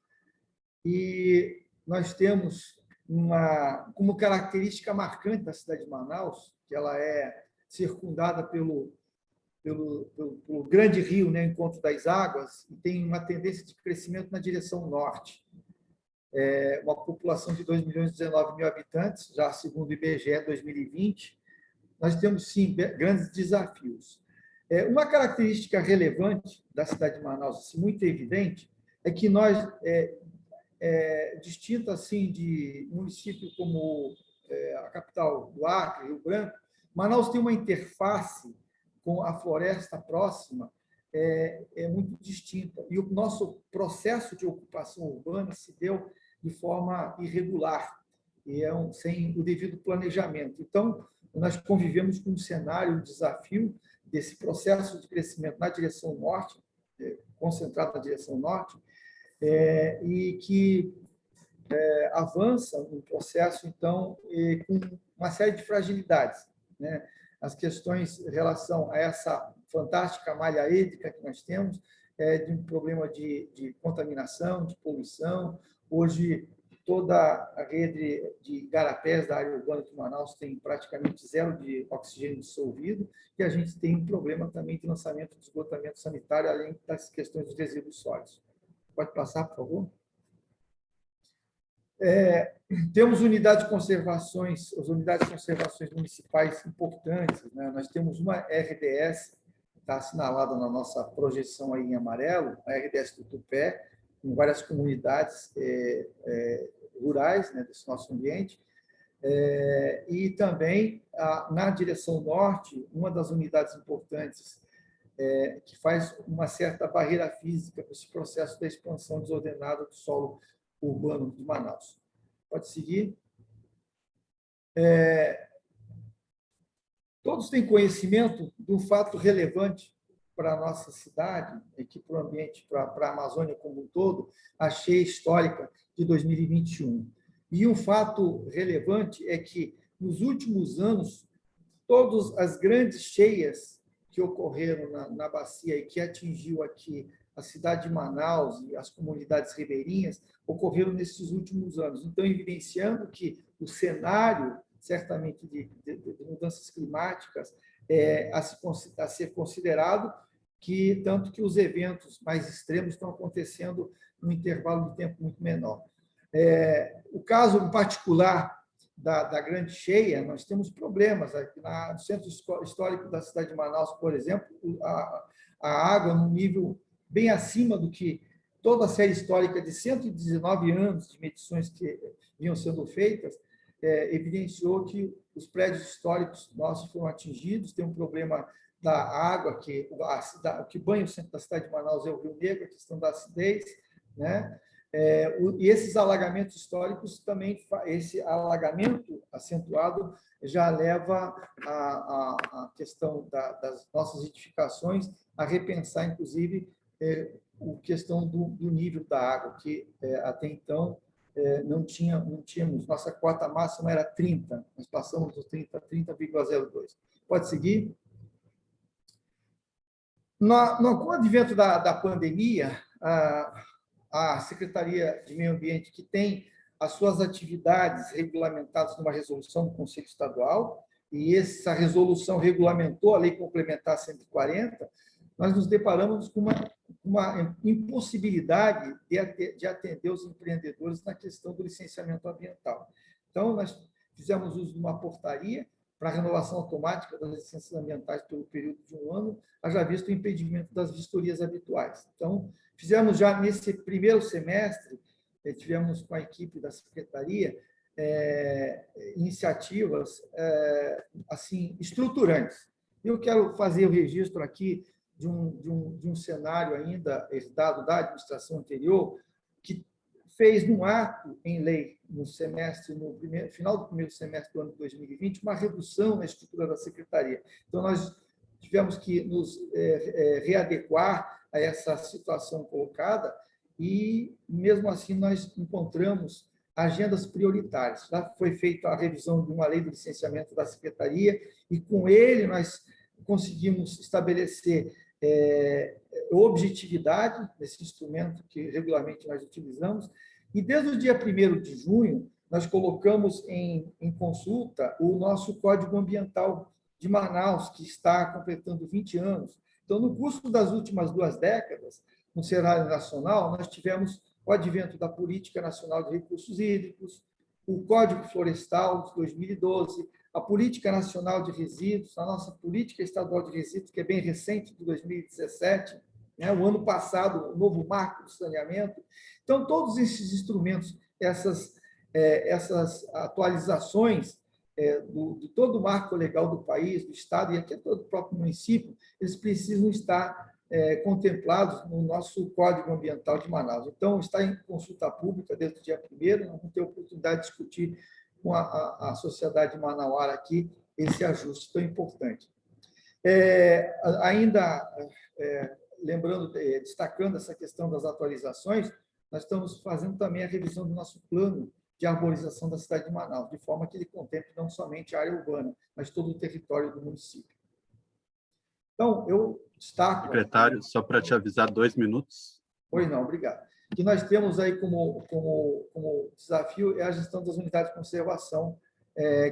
e nós temos como característica marcante da cidade de Manaus, que ela é circundada pelo grande rio, Encontro das Águas, e tem uma tendência de crescimento na direção norte. Uma população de 2.019.000 habitantes, já segundo o IBGE 2020, nós temos, sim, grandes desafios. Uma característica relevante da cidade de Manaus, assim, muito evidente, é que nós, distinto assim, de município como a capital do Acre, Rio Branco, Manaus tem uma interface com a floresta próxima muito distinta. E o nosso processo de ocupação urbana se deu de forma irregular, e sem o devido planejamento. Então, nós convivemos com um cenário, um desafio desse processo de crescimento na direção norte, concentrado na direção norte, e que avança no processo, então, com uma série de fragilidades, As questões em relação a essa fantástica malha hídrica que nós temos, de um problema de contaminação, de poluição. Hoje, toda a rede de igarapés da área urbana de Manaus tem praticamente zero de oxigênio dissolvido, e a gente tem um problema também de lançamento de esgotamento sanitário, além das questões de resíduos sólidos. Pode passar, por favor? Temos unidades de conservações, as unidades de conservações municipais importantes, Nós temos uma RDS, está assinalada na nossa projeção aí em amarelo, a RDS do Tupé, com várias comunidades rurais, desse nosso ambiente, e também na direção norte, uma das unidades importantes que faz uma certa barreira física para esse processo da expansão desordenada do solo urbano de Manaus. Pode seguir. Todos têm conhecimento de um fato relevante para a nossa cidade, aqui para o ambiente, para a Amazônia como um todo, a cheia histórica de 2021. E um fato relevante é que, nos últimos anos, todas as grandes cheias que ocorreram na bacia e que atingiu aqui a cidade de Manaus e as comunidades ribeirinhas, ocorreram nesses últimos anos. Então, evidenciando que o cenário, certamente, de mudanças climáticas a ser considerado, que tanto que os eventos mais extremos estão acontecendo num intervalo de tempo muito menor. O caso em particular da grande cheia, nós temos problemas. Aqui no centro histórico da cidade de Manaus, por exemplo, a água num nível bem acima do que toda a série histórica de 119 anos de medições que vinham sendo feitas, evidenciou que os prédios históricos nossos foram atingidos. Tem um problema da água, o que banha o centro da cidade de Manaus é o Rio Negro, a questão da acidez, né? E esses alagamentos históricos também, esse alagamento acentuado já leva a questão das nossas edificações a repensar, inclusive, a questão do nível da água, que até então não tínhamos. Nossa cota máxima era 30, nós passamos dos 30,02. Pode seguir? Com o advento da pandemia, a Secretaria de Meio Ambiente, que tem as suas atividades regulamentadas numa resolução do Conselho Estadual, e essa resolução regulamentou a Lei Complementar 140, nós nos deparamos com uma impossibilidade de atender os empreendedores na questão do licenciamento ambiental. Então, nós fizemos uso de uma portaria para a renovação automática das licenças ambientais pelo período de 1 ano, haja visto o impedimento das vistorias habituais. Então, fizemos já nesse primeiro semestre, tivemos com a equipe da Secretaria iniciativas assim estruturantes. Eu quero fazer o registro aqui de um cenário ainda herdado da administração anterior, que fez num ato em lei no final do primeiro semestre do ano de 2020, uma redução na estrutura da Secretaria. Então, nós tivemos que nos readequar a essa situação colocada e, mesmo assim, nós encontramos agendas prioritárias. Já foi feita a revisão de uma lei de licenciamento da Secretaria e, com ele, nós conseguimos estabelecer objetividade desse instrumento que regularmente nós utilizamos. E, desde o dia 1º de junho, nós colocamos em consulta o nosso Código Ambiental de Manaus, que está completando 20 anos. Então, no curso das últimas 2 décadas, no cenário nacional, nós tivemos o advento da Política Nacional de Recursos Hídricos, o Código Florestal de 2012, a Política Nacional de Resíduos, a nossa Política Estadual de Resíduos, que é bem recente, de 2017, né? O ano passado, o novo Marco do Saneamento. Então, todos esses instrumentos, essas atualizações de todo o marco legal do país, do Estado e até todo o próprio município, eles precisam estar contemplados no nosso Código Ambiental de Manaus. Então, está em consulta pública desde o dia 1º, nós vamos ter a oportunidade de discutir com a sociedade manauara aqui esse ajuste tão importante. Ainda lembrando, destacando essa questão das atualizações, nós estamos fazendo também a revisão do nosso plano de arborização da cidade de Manaus, de forma que ele contemple não somente a área urbana, mas todo o território do município. Então, eu destaco... Secretário, só para te avisar, 2 minutos. Pois não, obrigado. O que nós temos aí como desafio é a gestão das unidades de conservação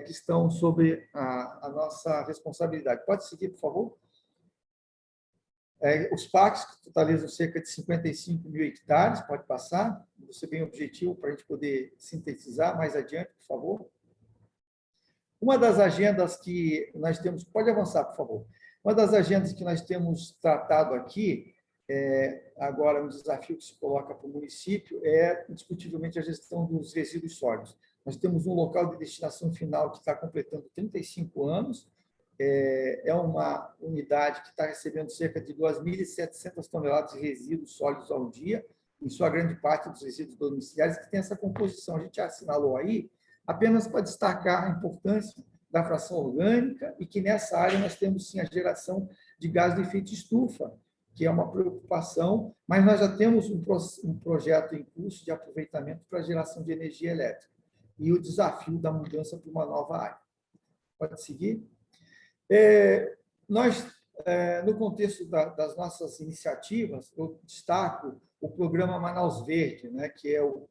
que estão sob a nossa responsabilidade. Pode seguir, por favor? Os PACs, que totalizam cerca de 55 mil hectares, pode passar, vou ser bem objetivo para a gente poder sintetizar mais adiante, por favor. Uma das agendas que nós temos, pode avançar, por favor. Uma das agendas que nós temos tratado aqui, agora um desafio que se coloca para o município, é indiscutivelmente a gestão dos resíduos sólidos. Nós temos um local de destinação final que está completando 35 anos, é uma unidade que está recebendo cerca de 2.700 toneladas de resíduos sólidos ao dia, em sua grande parte dos resíduos domiciliares, que tem essa composição. A gente assinalou aí, apenas para destacar a importância da fração orgânica e que nessa área nós temos, sim, a geração de gás de efeito estufa, que é uma preocupação, mas nós já temos um projeto em curso de aproveitamento para geração de energia elétrica e o desafio da mudança para uma nova área. Pode seguir? Nós, no contexto das nossas iniciativas, eu destaco o programa Manaus Verde, né, que é o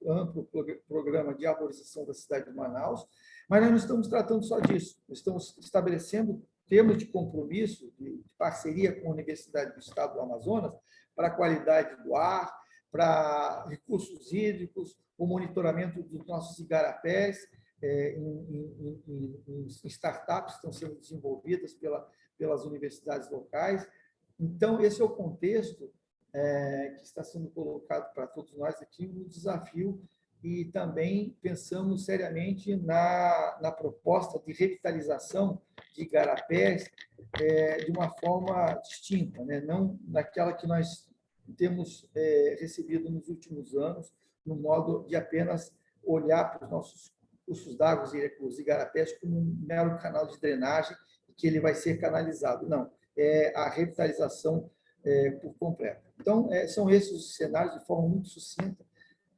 amplo programa de arborização da cidade de Manaus, mas nós não estamos tratando só disso, nós estamos estabelecendo termos de compromisso, de parceria com a Universidade do Estado do Amazonas, para a qualidade do ar, para recursos hídricos, o monitoramento dos nossos igarapés, em startups que estão sendo desenvolvidas pelas universidades locais. Então, esse é o contexto que está sendo colocado para todos nós aqui, um desafio, e também pensamos seriamente na proposta de revitalização de igarapés de uma forma distinta, né? Não naquela que nós temos recebido nos últimos anos, no modo de apenas olhar para os nossos cursos d'água e os igarapés como um mero canal de drenagem que ele vai ser canalizado. Não, é a revitalização por completo. Então, são esses os cenários, de forma muito sucinta,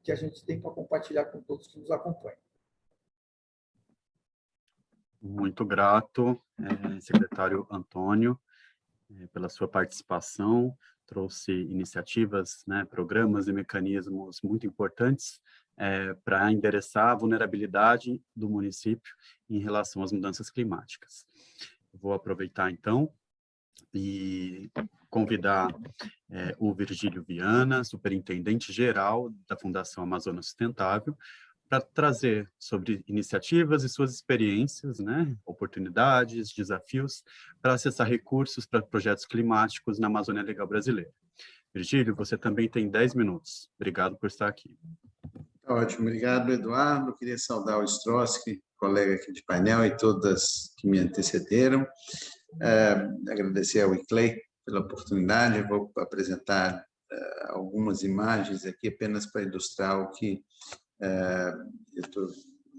que a gente tem para compartilhar com todos que nos acompanham. Muito grato, secretário Antônio, pela sua participação. Trouxe iniciativas, né, programas e mecanismos muito importantes para endereçar a vulnerabilidade do município em relação às mudanças climáticas. Vou aproveitar, então, e convidar o Virgílio Viana, superintendente-geral da Fundação Amazônia Sustentável, para trazer sobre iniciativas e suas experiências, né, oportunidades, desafios, para acessar recursos para projetos climáticos na Amazônia Legal Brasileira. Virgílio, você também tem 10 minutos. Obrigado por estar aqui. Ótimo, obrigado, Eduardo. Eu queria saudar o Strotsky, colega aqui de painel, e todas que me antecederam. Agradecer ao ICLEI pela oportunidade. Eu vou apresentar algumas imagens aqui apenas para ilustrar o que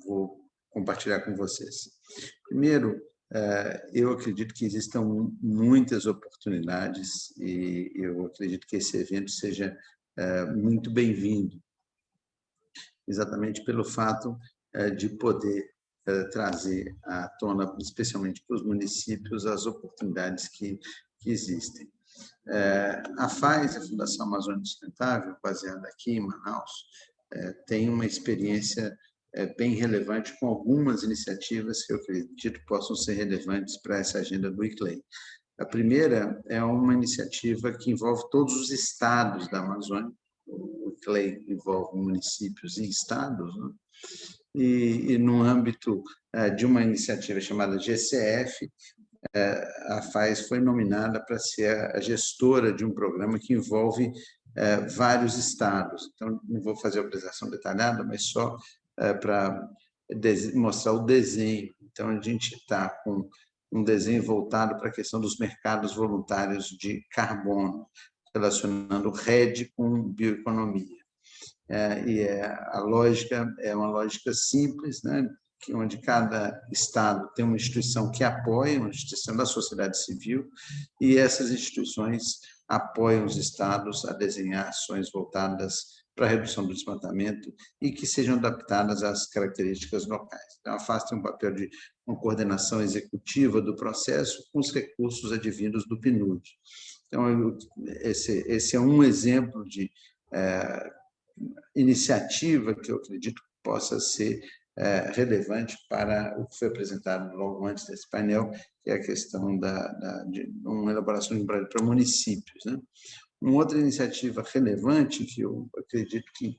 vou compartilhar com vocês. Primeiro, eu acredito que existam muitas oportunidades e eu acredito que esse evento seja muito bem-vindo, exatamente pelo fato de poder trazer à tona, especialmente para os municípios, as oportunidades que existem. A FAES, a Fundação Amazônia Sustentável, baseada aqui em Manaus, tem uma experiência bem relevante com algumas iniciativas que eu acredito possam ser relevantes para essa agenda do ICLEI. A primeira é uma iniciativa que envolve todos os estados da Amazônia. O ICLEI envolve municípios e estados, né? E no âmbito de uma iniciativa chamada GCF, a FAES foi nominada para ser a gestora de um programa que envolve vários estados. Então, não vou fazer a apresentação detalhada, mas só para mostrar o desenho. Então, a gente está com um desenho voltado para a questão dos mercados voluntários de carbono, relacionando RED com bioeconomia. A lógica é uma lógica simples, né? Onde cada estado tem uma instituição que apoia, uma instituição da sociedade civil, e essas instituições apoiam os estados a desenhar ações voltadas para a redução do desmatamento e que sejam adaptadas às características locais. Então, a FAES tem um papel de uma coordenação executiva do processo com os recursos advindos do PNUD. Então, esse é um exemplo de iniciativa que eu acredito que possa ser relevante para o que foi apresentado logo antes desse painel, que é a questão de uma elaboração de um projeto para municípios, né? Uma outra iniciativa relevante, que eu acredito que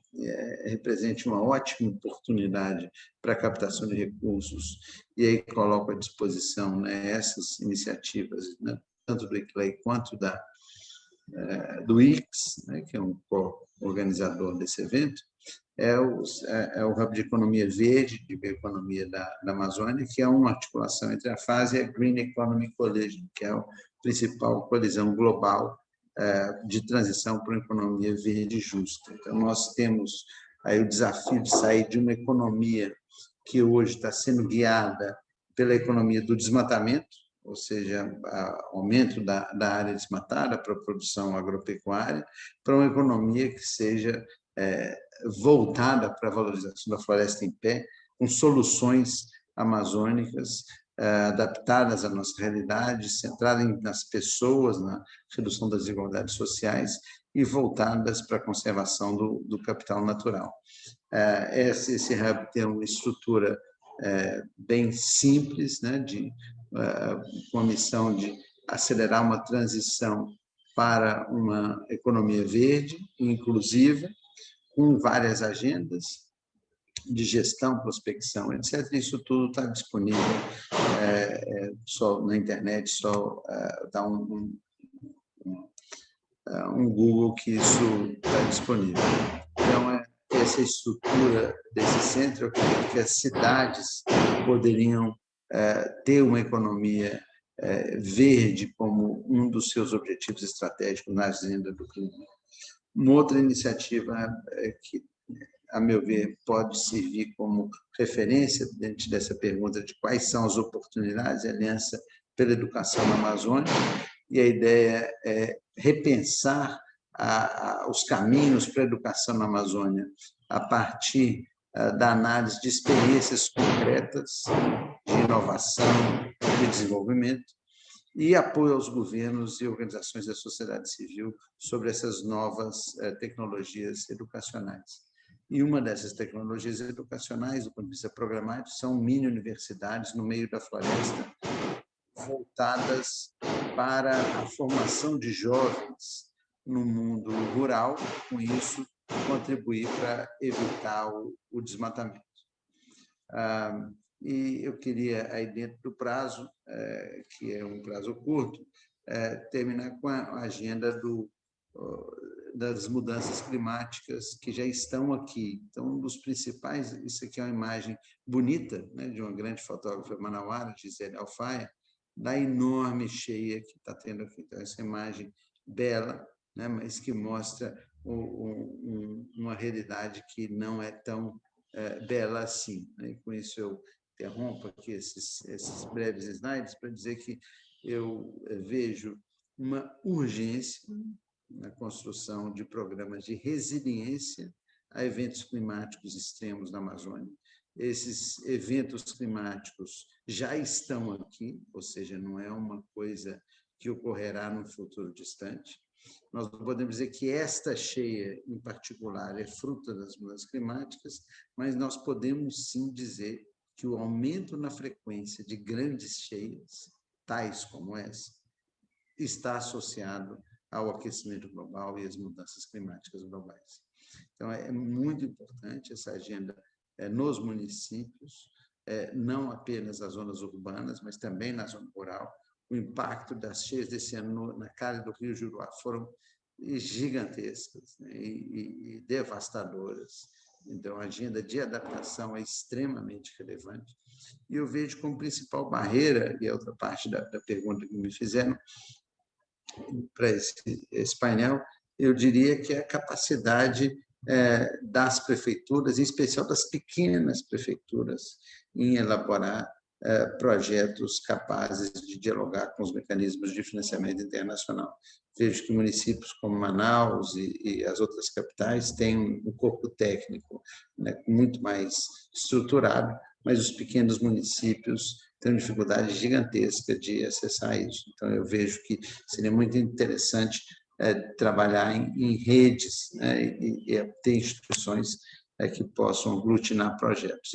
represente uma ótima oportunidade para a captação de recursos, e aí coloco à disposição, né, essas iniciativas, né, tanto do ICLEI quanto do ICS, né, que é um co-organizador desse evento, é o Hub de Economia Verde, de Bioeconomia da Amazônia, que é uma articulação entre a FAES e a Green Economy Coalition, que é a principal coalizão global de transição para uma economia verde justa. Então, nós temos aí o desafio de sair de uma economia que hoje está sendo guiada pela economia do desmatamento, ou seja, aumento da área desmatada para a produção agropecuária, para uma economia que seja voltada para a valorização da floresta em pé, com soluções amazônicas adaptadas à nossa realidade, centradas nas pessoas, na redução das desigualdades sociais e voltadas para a conservação do capital natural. Esse hub tem uma estrutura bem simples, né, com a missão de acelerar uma transição para uma economia verde e inclusiva, com várias agendas de gestão, prospecção, etc. Isso tudo está disponível só na internet, só dá um Google que isso está disponível. Então, essa estrutura desse centro, eu acredito que as cidades poderiam ter uma economia verde como um dos seus objetivos estratégicos na agenda do clima. Uma outra iniciativa que, a meu ver, pode servir como referência dentro dessa pergunta de quais são as oportunidades de Aliança pela Educação na Amazônia, e a ideia é repensar os caminhos para a educação na Amazônia a partir da análise de experiências concretas de inovação e desenvolvimento e apoio aos governos e organizações da sociedade civil sobre essas novas tecnologias educacionais. E uma dessas tecnologias educacionais, do ponto de vista programático, são mini-universidades no meio da floresta, voltadas para a formação de jovens no mundo rural, com isso contribuir para evitar o desmatamento. E eu queria, aí dentro do prazo, que é um prazo curto, terminar com a agenda das mudanças climáticas que já estão aqui. Então, um dos principais, isso aqui é uma imagem bonita, né, de uma grande fotógrafa manauara, Gisele Alfaia, da enorme cheia que está tendo aqui. Então, essa imagem bela, né, mas que mostra uma realidade que não é tão bela assim. Né? E com isso eu interrompo aqui esses breves slides para dizer que eu vejo uma urgência na construção de programas de resiliência a eventos climáticos extremos na Amazônia. Esses eventos climáticos já estão aqui, ou seja, não é uma coisa que ocorrerá no futuro distante. Nós podemos dizer que esta cheia, em particular, é fruto das mudanças climáticas, mas nós podemos sim dizer que o aumento na frequência de grandes cheias, tais como essa, está associado ao aquecimento global e às mudanças climáticas globais. Então, é muito importante essa agenda nos municípios, não apenas nas zonas urbanas, mas também na zona rural. O impacto das cheias desse ano na calha do Rio Juruá foram gigantescas, né, e devastadoras. Então, a agenda de adaptação é extremamente relevante. E eu vejo como principal barreira, e a outra parte da pergunta que me fizeram, para esse painel, eu diria que é a capacidade das prefeituras, em especial das pequenas prefeituras, em elaborar projetos capazes de dialogar com os mecanismos de financiamento internacional. Vejo que municípios como Manaus e as outras capitais têm um corpo técnico, né, muito mais estruturado, mas os pequenos municípios têm uma dificuldade gigantesca de acessar isso. Então, eu vejo que seria muito interessante trabalhar em redes, né, e ter instituições que possam aglutinar projetos.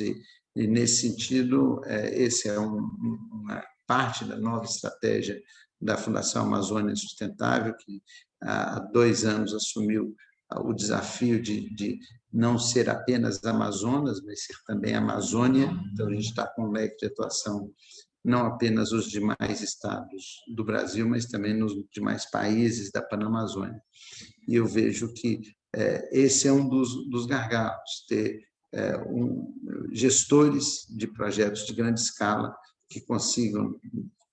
E nesse sentido, esse é uma parte da nova estratégia da Fundação Amazônia Sustentável, que há 2 anos assumiu o desafio de não ser apenas Amazonas, mas ser também Amazônia. Então, a gente está com um leque de atuação não apenas os demais estados do Brasil, mas também nos demais países da Panamazônia. E eu vejo que esse é um dos gargalos, ter gestores de projetos de grande escala que consigam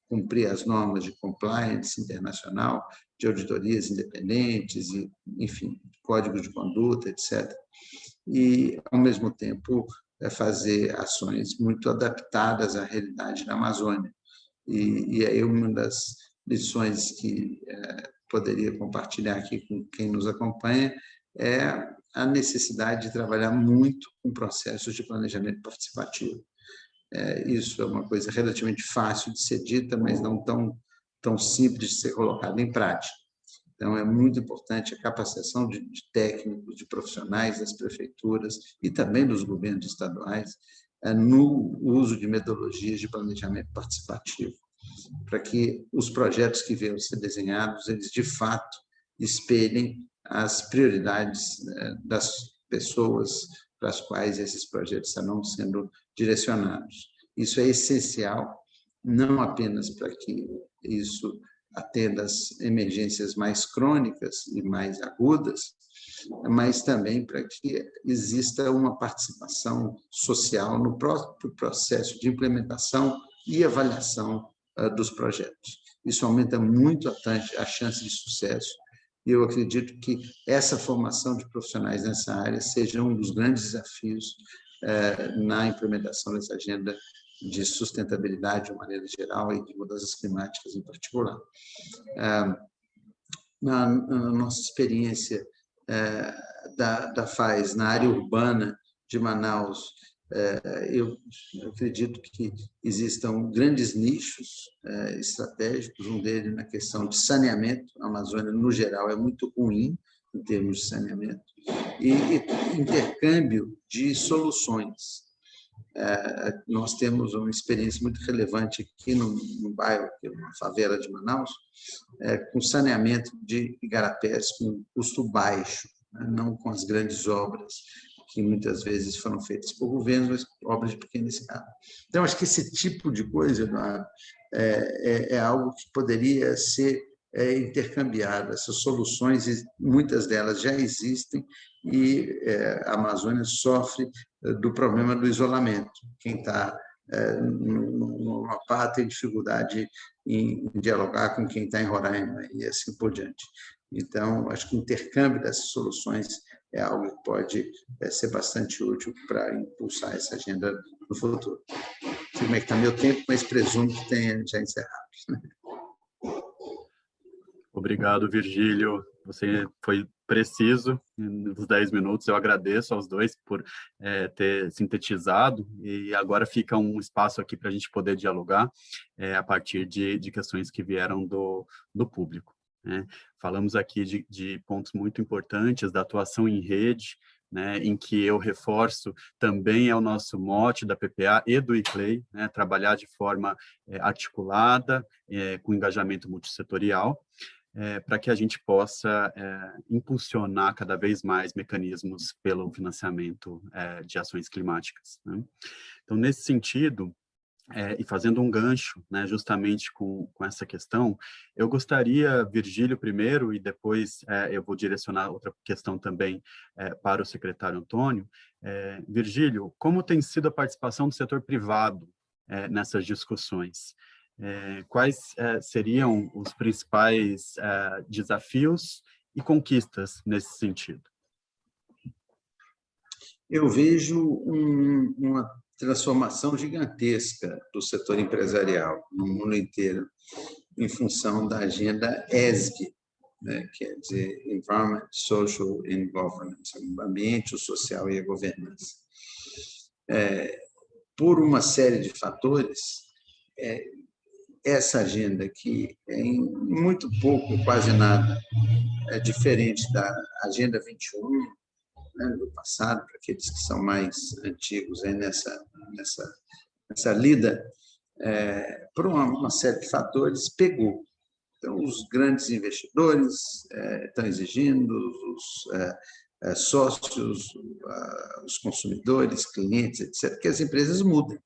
cumprir as normas de compliance internacional, de auditorias independentes, e, enfim, códigos de conduta, etc. E, ao mesmo tempo, fazer ações muito adaptadas à realidade da Amazônia. E aí uma das lições que poderia compartilhar aqui com quem nos acompanha é a necessidade de trabalhar muito com processos de planejamento participativo. Isso é uma coisa relativamente fácil de ser dita, mas não tão simples de ser colocada em prática. Então, é muito importante a capacitação de técnicos, de profissionais das prefeituras e também dos governos estaduais no uso de metodologias de planejamento participativo, para que os projetos que venham a ser desenhados, eles de fato espelhem as prioridades das pessoas para as quais esses projetos estarão sendo direcionados. Isso é essencial, não apenas para que isso atenda às emergências mais crônicas e mais agudas, mas também para que exista uma participação social no próprio processo de implementação e avaliação dos projetos. Isso aumenta muito a chance de sucesso, e eu acredito que essa formação de profissionais nessa área seja um dos grandes desafios na implementação dessa agenda de sustentabilidade de uma maneira geral e de mudanças climáticas em particular. Na nossa experiência da FAES na área urbana de Manaus, eu acredito que existam grandes nichos estratégicos, um deles na questão de saneamento. A Amazônia, no geral, é muito ruim em termos de saneamento, e intercâmbio de soluções. Nós temos uma experiência muito relevante aqui no bairro, que é uma favela de Manaus, com saneamento de igarapés com custo baixo, né? Não com as grandes obras que muitas vezes foram feitas por governos, mas obras de pequena escala. Então, acho que esse tipo de coisa, Eduardo, é algo que poderia ser intercambiado. Essas soluções, muitas delas já existem, e a Amazônia sofre do problema do isolamento. Quem está no Amapá tem dificuldade em dialogar com quem está em Roraima, e assim por diante. Então, acho que o intercâmbio dessas soluções é algo que pode ser bastante útil para impulsar essa agenda no futuro. Não sei como é que está meu tempo, mas presumo que tenha já encerrado. Obrigado, Virgílio. Você foi preciso nos 10 minutos. Eu agradeço aos dois por ter sintetizado, e agora fica um espaço aqui para a gente poder dialogar a partir de questões que vieram do público, né? Falamos aqui de pontos muito importantes da atuação em rede, né, em que eu reforço também é o nosso mote da PPA e do ICLEI, né, trabalhar de forma articulada, com engajamento multissetorial, para que a gente possa impulsionar cada vez mais mecanismos pelo financiamento de ações climáticas, né? Então, nesse sentido, e fazendo um gancho, né, justamente com essa questão, eu gostaria, Virgílio, primeiro, e depois eu vou direcionar outra questão também para o secretário Antônio. Virgílio, como tem sido a participação do setor privado nessas discussões? Quais seriam os principais desafios e conquistas nesse sentido? Eu vejo uma transformação gigantesca do setor empresarial no mundo inteiro, em função da agenda ESG, né, quer dizer, Environment, Social and Governance, o ambiente, o social e a governança. Por uma série de fatores, essa agenda, que em muito pouco, quase nada, é diferente da Agenda 21, né, do passado, para aqueles que são mais antigos aí nessa lida, por uma série de fatores, pegou. Então, os grandes investidores estão exigindo, os sócios, os consumidores, clientes, etc., que as empresas mudem.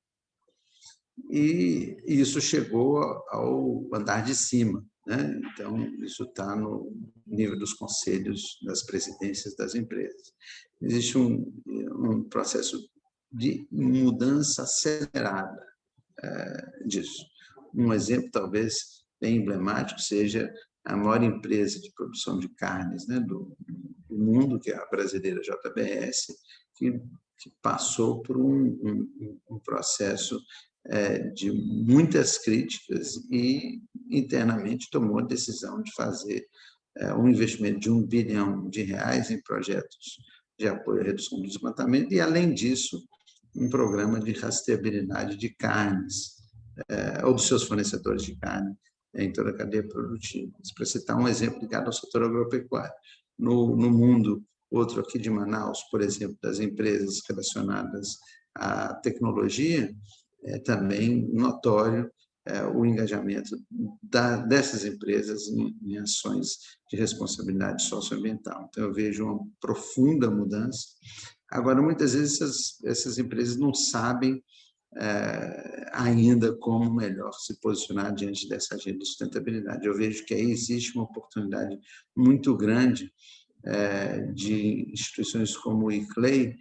E isso chegou ao andar de cima, né? Então, isso está no nível dos conselhos, das presidências das empresas. Existe um processo de mudança acelerada disso. Um exemplo, talvez, bem emblemático, seja a maior empresa de produção de carnes, né, do mundo, que é a brasileira JBS, que passou por um processo de muitas críticas e, internamente, tomou a decisão de fazer um investimento de R$1 bilhão em projetos de apoio à redução do desmatamento e, além disso, um programa de rastreabilidade de carnes, ou dos seus fornecedores de carne, em toda a cadeia produtiva. Para citar um exemplo ligado ao setor agropecuário. No mundo, outro aqui de Manaus, por exemplo, das empresas relacionadas à tecnologia, é também notório o engajamento dessas empresas em ações de responsabilidade socioambiental. Então, eu vejo uma profunda mudança. Agora, muitas vezes, essas empresas não sabem ainda como melhor se posicionar diante dessa agenda de sustentabilidade. Eu vejo que aí existe uma oportunidade muito grande de instituições como o ICLEI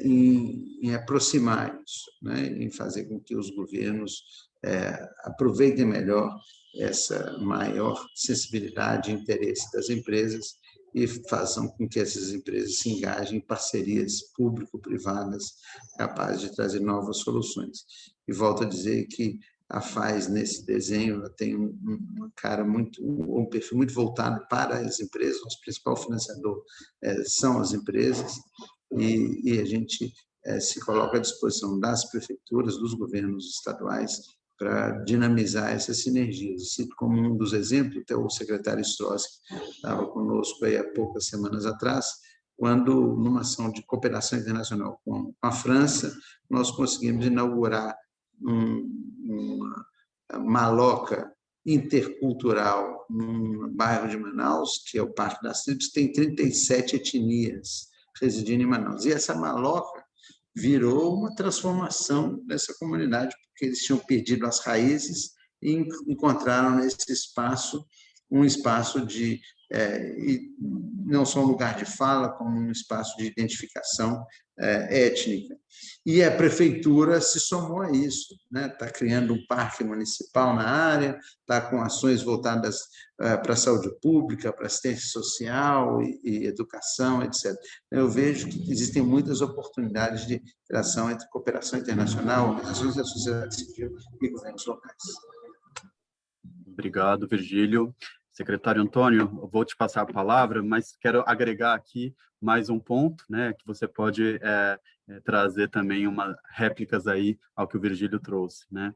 em aproximar isso, né? Em fazer com que os governos aproveitem melhor essa maior sensibilidade e interesse das empresas e façam com que essas empresas se engajem em parcerias público-privadas capazes de trazer novas soluções. E volto a dizer que a FAES, nesse desenho, ela tem uma cara um perfil muito voltado para as empresas. Nosso principal financiador são as empresas e a gente se coloca à disposição das prefeituras, dos governos estaduais, para dinamizar essas sinergias. Cito como um dos exemplos, até o secretário Strauss estava conosco aí há poucas semanas atrás, quando, numa ação de cooperação internacional com a França, nós conseguimos inaugurar uma maloca intercultural num bairro de Manaus, que é o Parque das Tribos, tem 37 etnias residindo em Manaus. E essa maloca virou uma transformação dessa comunidade, porque eles tinham perdido as raízes e encontraram nesse espaço um espaço de não só um lugar de fala, como um espaço de identificação étnica. E a prefeitura se somou a isso, né? Está criando um parque municipal na área, está com ações voltadas para a saúde pública, para assistência social e educação, etc. Eu vejo que existem muitas oportunidades de relação entre cooperação internacional, organizações da sociedade civil e governos locais. Obrigado, Virgílio. Secretário Antônio, eu vou te passar a palavra, mas quero agregar aqui mais um ponto, né, que você pode trazer também umas réplicas aí ao que o Virgílio trouxe, né?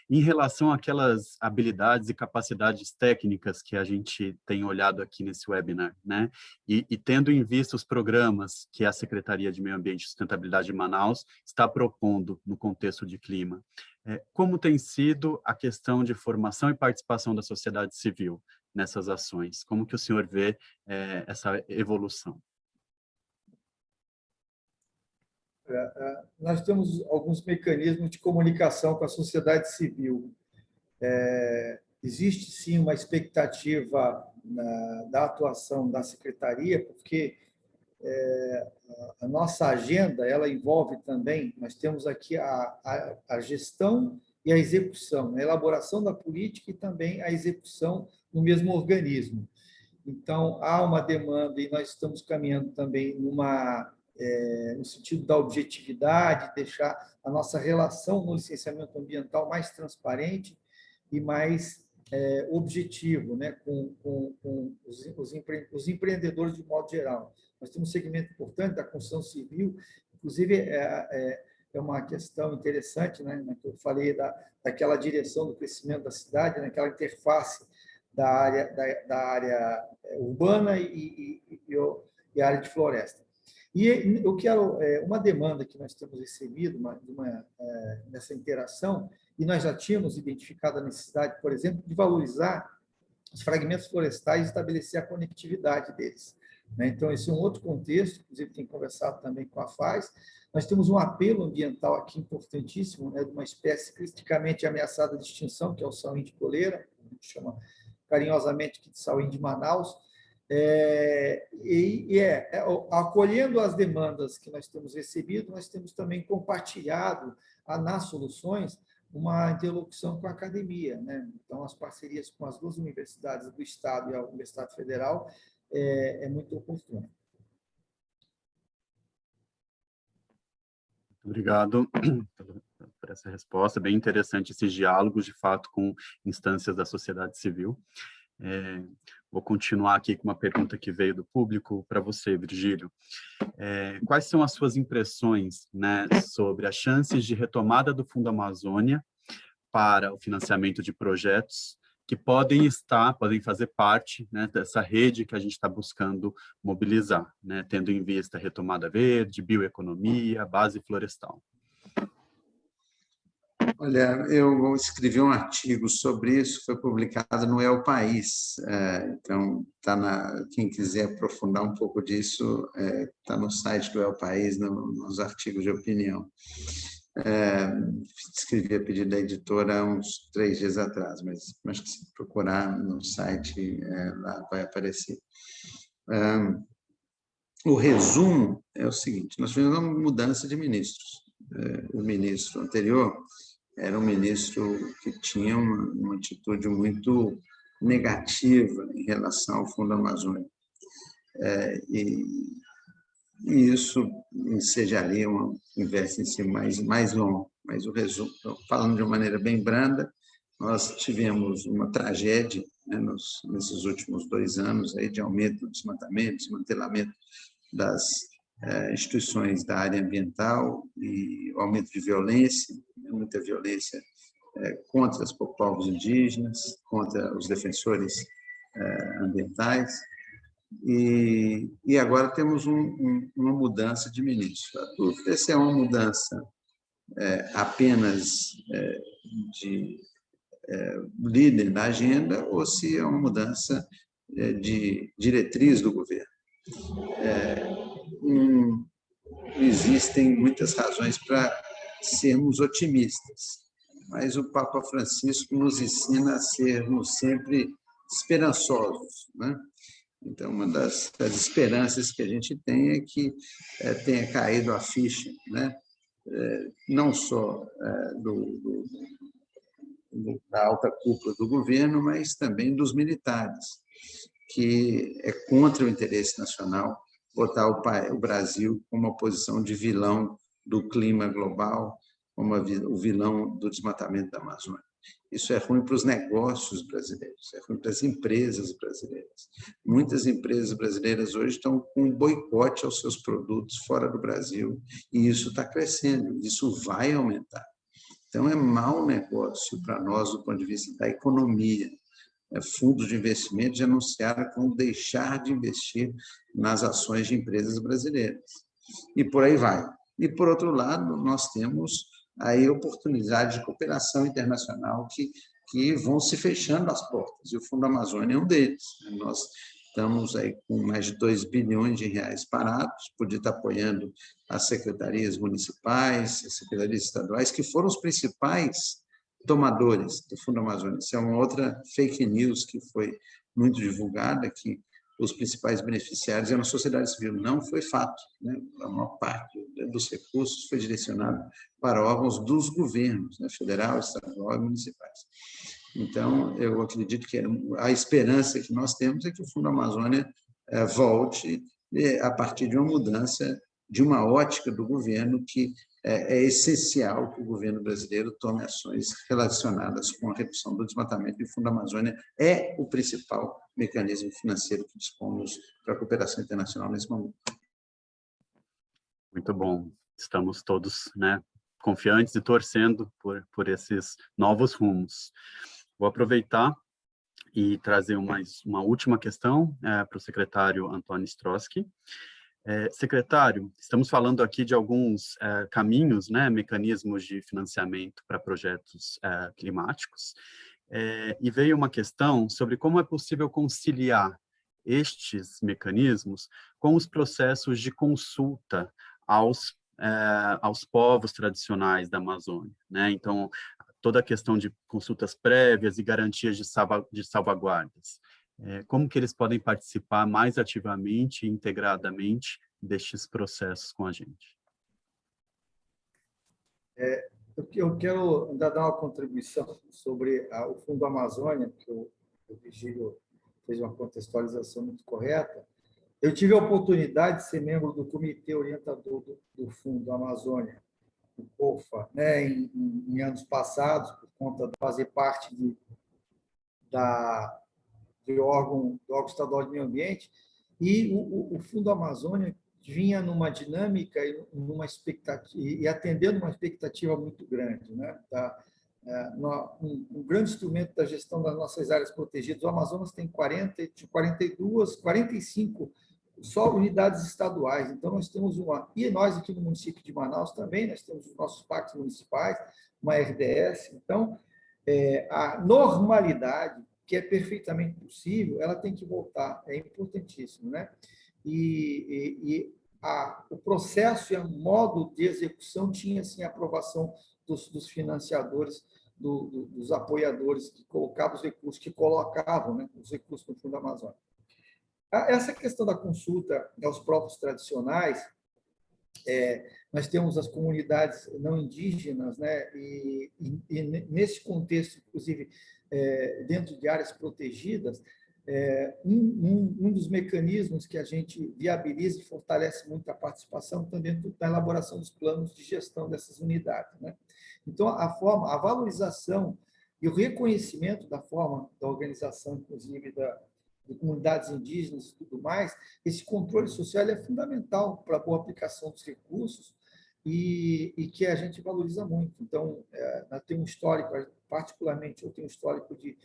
Em relação àquelas habilidades e capacidades técnicas que a gente tem olhado aqui nesse webinar, né? E tendo em vista os programas que a Secretaria de Meio Ambiente e Sustentabilidade de Manaus está propondo no contexto de clima, como tem sido a questão de formação e participação da sociedade civil nessas ações? Como que o senhor vê essa evolução? Nós temos alguns mecanismos de comunicação com a sociedade civil. Existe, sim, uma expectativa da atuação da Secretaria, porque a nossa agenda ela envolve também, nós temos aqui a gestão e a execução, a elaboração da política e também a execução no mesmo organismo. Então, há uma demanda e nós estamos caminhando também no sentido da objetividade, deixar a nossa relação no licenciamento ambiental mais transparente e mais objetivo, né, com os empreendedores de modo geral. Nós temos um segmento importante da construção civil, inclusive é uma questão interessante, né, que eu falei daquela direção do crescimento da cidade, naquela interface da área urbana e a área de floresta. E eu quero uma demanda que nós temos recebido nessa interação, e nós já tínhamos identificado a necessidade, por exemplo, de valorizar os fragmentos florestais e estabelecer a conectividade deles. Então, esse é um outro contexto, inclusive tem conversado também com a FAES. Nós temos um apelo ambiental aqui importantíssimo, né, de uma espécie criticamente ameaçada de extinção, que é o sauim de coleira, a gente chama carinhosamente de sauim de Manaus, acolhendo as demandas que nós temos recebido, nós temos também compartilhado nas soluções uma interlocução com a academia, né? Então, as parcerias com as duas universidades do Estado e a Universidade Federal é muito oportuna. Obrigado por essa resposta. Bem interessante esses diálogos, de fato, com instâncias da sociedade civil. Vou continuar aqui com uma pergunta que veio do público para você, Virgílio. Quais são as suas impressões, né, sobre as chances de retomada do Fundo Amazônia para o financiamento de projetos que podem fazer parte, né, dessa rede que a gente está buscando mobilizar, né, tendo em vista retomada verde, bioeconomia, base florestal? Olha, eu escrevi um artigo sobre isso, foi publicado no El País, então quem quiser aprofundar um pouco disso, está no site do El País, nos artigos de opinião. Escrevi a pedido da editora há uns 3 dias atrás, mas acho que se procurar no site, lá vai aparecer. O resumo é o seguinte: nós tivemos uma mudança de ministros. O ministro anterior era um ministro que tinha uma atitude muito negativa em relação ao Fundo Amazônia. E isso ensejaria uma conversa em si mais longa. Mas o resumo, falando de uma maneira bem branda, nós tivemos uma tragédia, né, nesses últimos 2 anos aí, de aumento do desmatamento, desmantelamento das instituições da área ambiental e o aumento de violência, muita violência contra os povos indígenas, contra os defensores ambientais. E agora temos uma mudança de ministro. A dúvida é se é uma mudança apenas de líder da agenda ou se é uma mudança de diretriz do governo. Existem muitas razões para sermos otimistas, mas o Papa Francisco nos ensina a sermos sempre esperançosos, né? Então, uma das esperanças que a gente tem é que tenha caído a ficha, né? Não só da alta cúpula do governo, mas também dos militares, que é contra o interesse nacional botar o Brasil como uma posição de vilão do clima global, como o vilão do desmatamento da Amazônia. Isso é ruim para os negócios brasileiros, é ruim para as empresas brasileiras. Muitas empresas brasileiras hoje estão com um boicote aos seus produtos fora do Brasil, e isso está crescendo, isso vai aumentar. Então, é mau negócio para nós do ponto de vista da economia. Fundos de investimento já anunciaram que vão deixar de investir nas ações de empresas brasileiras. E por aí vai. E, por outro lado, nós temos aí oportunidades de cooperação internacional que vão se fechando as portas, e o Fundo Amazônia é um deles. Nós estamos aí com mais de 2 bilhões de reais parados, podia estar apoiando as secretarias municipais, as secretarias estaduais, que foram os principais tomadores do Fundo Amazônia. Isso é uma outra fake news que foi muito divulgada, que os principais beneficiários eram a sociedade civil. Não foi fato, né? A maior parte dos recursos foi direcionado para órgãos dos governos, né? Federal, estadual e municipais. Então, eu acredito que a esperança que nós temos é que o Fundo Amazônia volte a partir de uma mudança, de uma ótica do governo, que é essencial que o governo brasileiro tome ações relacionadas com a redução do desmatamento, e o Fundo Amazônia é o principal mecanismo financeiro que dispomos para a cooperação internacional nesse momento. Muito bom. Estamos todos, né, confiantes e torcendo por esses novos rumos. Vou aproveitar e trazer uma última questão para o secretário Antônio Stroski. Secretário, estamos falando aqui de alguns caminhos, né, mecanismos de financiamento para projetos climáticos, e veio uma questão sobre como é possível conciliar estes mecanismos com os processos de consulta aos povos tradicionais da Amazônia, né? Então, toda a questão de consultas prévias e garantias de salvaguardas. Como que eles podem participar mais ativamente e integradamente destes processos com a gente? Eu quero ainda dar uma contribuição sobre o Fundo Amazônia, que o Virgílio fez uma contextualização muito correta. Eu tive a oportunidade de ser membro do Comitê Orientador do Fundo Amazônia o COFA, né, em anos passados, por conta de fazer parte do órgão estadual de meio ambiente, e o Fundo Amazônia vinha numa dinâmica e numa expectativa, e atendendo uma expectativa muito grande, né? Um grande instrumento da gestão das nossas áreas protegidas. O Amazonas tem 45 só unidades estaduais. Então, nós temos uma... E nós aqui no município de Manaus também, nós temos os nossos parques municipais, uma RDS. Então, a normalidade, que é perfeitamente possível, ela tem que voltar. É importantíssimo, né? O processo e o modo de execução tinha, assim, a aprovação dos financiadores, dos apoiadores que colocavam os recursos, que colocavam, né, os recursos no Fundo Amazônia. Essa questão da consulta aos povos tradicionais, nós temos as comunidades não indígenas, né, e nesse contexto, inclusive, dentro de áreas protegidas, um dos mecanismos que a gente viabiliza e fortalece muito a participação está dentro da elaboração dos planos de gestão dessas unidades, né? Então, a valorização e o reconhecimento da forma da organização, inclusive, de comunidades indígenas e tudo mais, esse controle social é fundamental para a boa aplicação dos recursos e que a gente valoriza muito. Então, tem um histórico, particularmente eu tenho um histórico de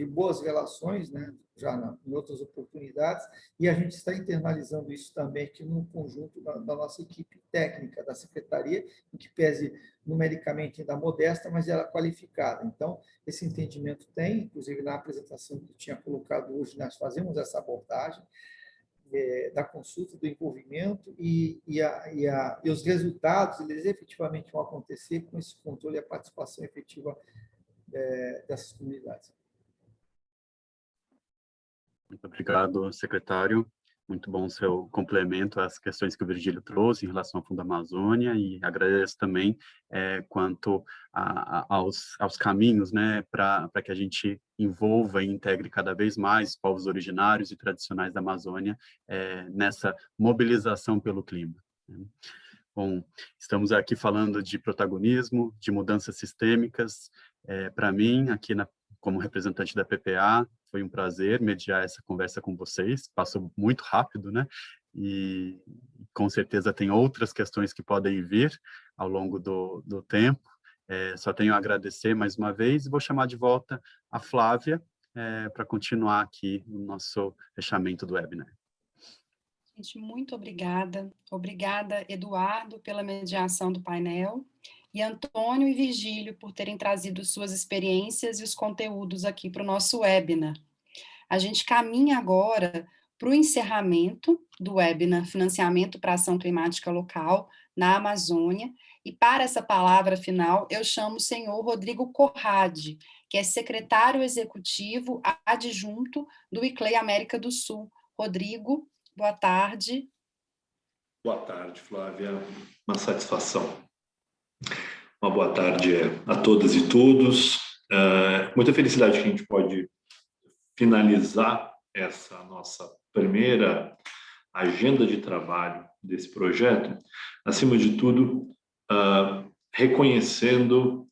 boas relações, né, já em outras oportunidades, e a gente está internalizando isso também aqui no conjunto da nossa equipe técnica, da Secretaria, em que pese numericamente ainda modesta, mas ela é qualificada. Então, esse entendimento tem, inclusive na apresentação que eu tinha colocado hoje, nós fazemos essa abordagem da consulta, do envolvimento e os resultados, eles efetivamente vão acontecer com esse controle e a participação efetiva dessas comunidades. Muito obrigado, secretário. Muito bom o seu complemento às questões que o Virgílio trouxe em relação ao Fundo Amazônia, e agradeço também quanto aos caminhos, né, para que a gente envolva e integre cada vez mais povos originários e tradicionais da Amazônia nessa mobilização pelo clima. Bom, estamos aqui falando de protagonismo, de mudanças sistêmicas. Para mim, aqui como representante da PPA, foi um prazer mediar essa conversa com vocês. Passou muito rápido, né? E com certeza tem outras questões que podem vir ao longo do tempo. Só tenho a agradecer mais uma vez e vou chamar de volta a Flávia para continuar aqui o nosso fechamento do webinar. Gente, muito obrigada. Obrigada, Eduardo, pela mediação do painel, e Antônio e Virgílio por terem trazido suas experiências e os conteúdos aqui para o nosso webinar. A gente caminha agora para o encerramento do webinar Financiamento para Ação Climática Local na Amazônia, e para essa palavra final eu chamo o senhor Rodrigo Corradi, que é secretário executivo adjunto do ICLEI América do Sul. Rodrigo, boa tarde. Boa tarde, Flávia. Uma satisfação. Uma boa tarde a todas e todos. Muita felicidade que a gente pode finalizar essa nossa primeira agenda de trabalho desse projeto, acima de tudo, reconhecendo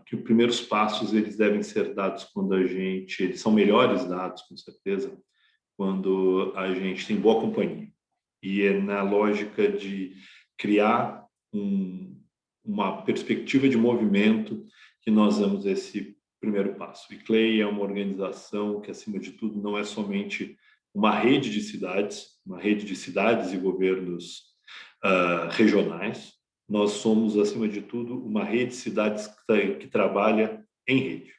que os primeiros passos eles devem ser dados quando eles são melhores dados, com certeza, quando a gente tem boa companhia. E é na lógica de criar uma perspectiva de movimento que nós damos esse primeiro passo. O ICLEI é uma organização que, acima de tudo, não é somente uma rede de cidades e governos regionais. Nós somos, acima de tudo, uma rede de cidades que trabalha em rede.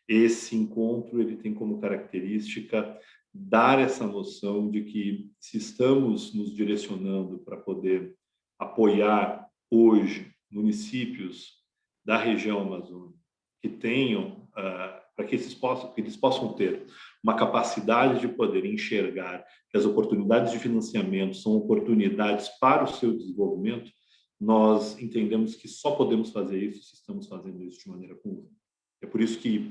Esse encontro ele tem como característica dar essa noção de que, se estamos nos direcionando para poder apoiar hoje municípios da região amazônica que tenham, para que eles possam ter uma capacidade de poder enxergar que as oportunidades de financiamento são oportunidades para o seu desenvolvimento, nós entendemos que só podemos fazer isso se estamos fazendo isso de maneira conjunta. É por isso que,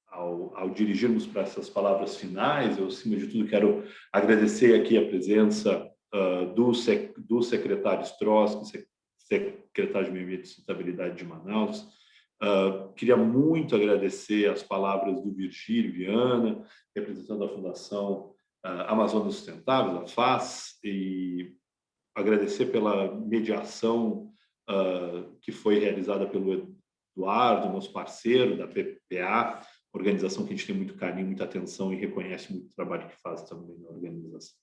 ao dirigirmos para essas palavras finais, eu, acima de tudo, quero agradecer aqui a presença do secretário Stross, secretário de Meio Ambiente e Sustentabilidade de Manaus. Queria muito agradecer as palavras do Virgílio Viana, representando a Fundação Amazônia Sustentável, a FAS, e agradecer pela mediação que foi realizada pelo Eduardo, nosso parceiro da PPA, organização que a gente tem muito carinho, muita atenção e reconhece muito o trabalho que faz também na organização,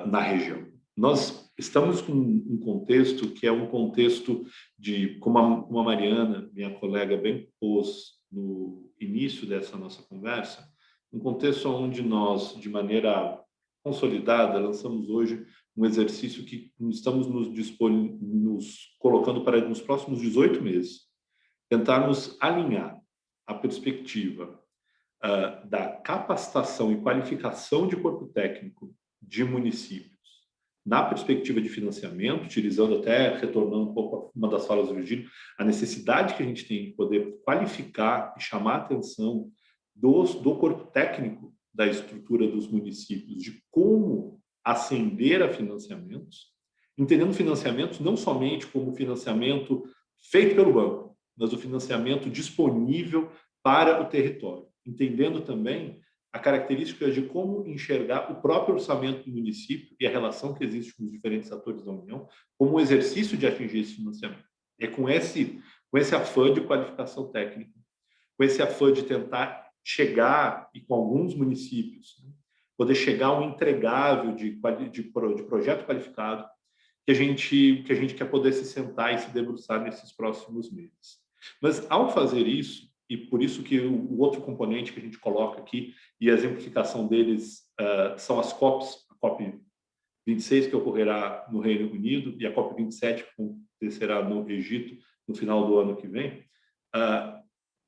na região. Nós estamos com um contexto que é um contexto de, como a Mariana, minha colega, bem pôs no início dessa nossa conversa, um contexto onde nós, de maneira consolidada, lançamos hoje um exercício que estamos nos colocando para, nos próximos 18 meses, tentarmos alinhar a perspectiva da capacitação e qualificação de corpo técnico de municípios na perspectiva de financiamento, utilizando até, retornando um pouco a uma das falas do Virgílio, a necessidade que a gente tem de poder qualificar e chamar a atenção do corpo técnico da estrutura dos municípios, de como ascender a financiamentos, entendendo financiamentos não somente como financiamento feito pelo banco, mas o financiamento disponível para o território, entendendo também a característica de como enxergar o próprio orçamento do município e a relação que existe com os diferentes atores da União como um exercício de atingir esse financiamento. É com esse afã de qualificação técnica, com esse afã de tentar chegar, e com alguns municípios, poder chegar a um entregável de projeto qualificado que a gente quer poder se sentar e se debruçar nesses próximos meses. Mas, ao fazer isso, e por isso que o outro componente que a gente coloca aqui, e a exemplificação deles são as COPs, a COP 26, que ocorrerá no Reino Unido, e a COP 27, que acontecerá no Egito no final do ano que vem,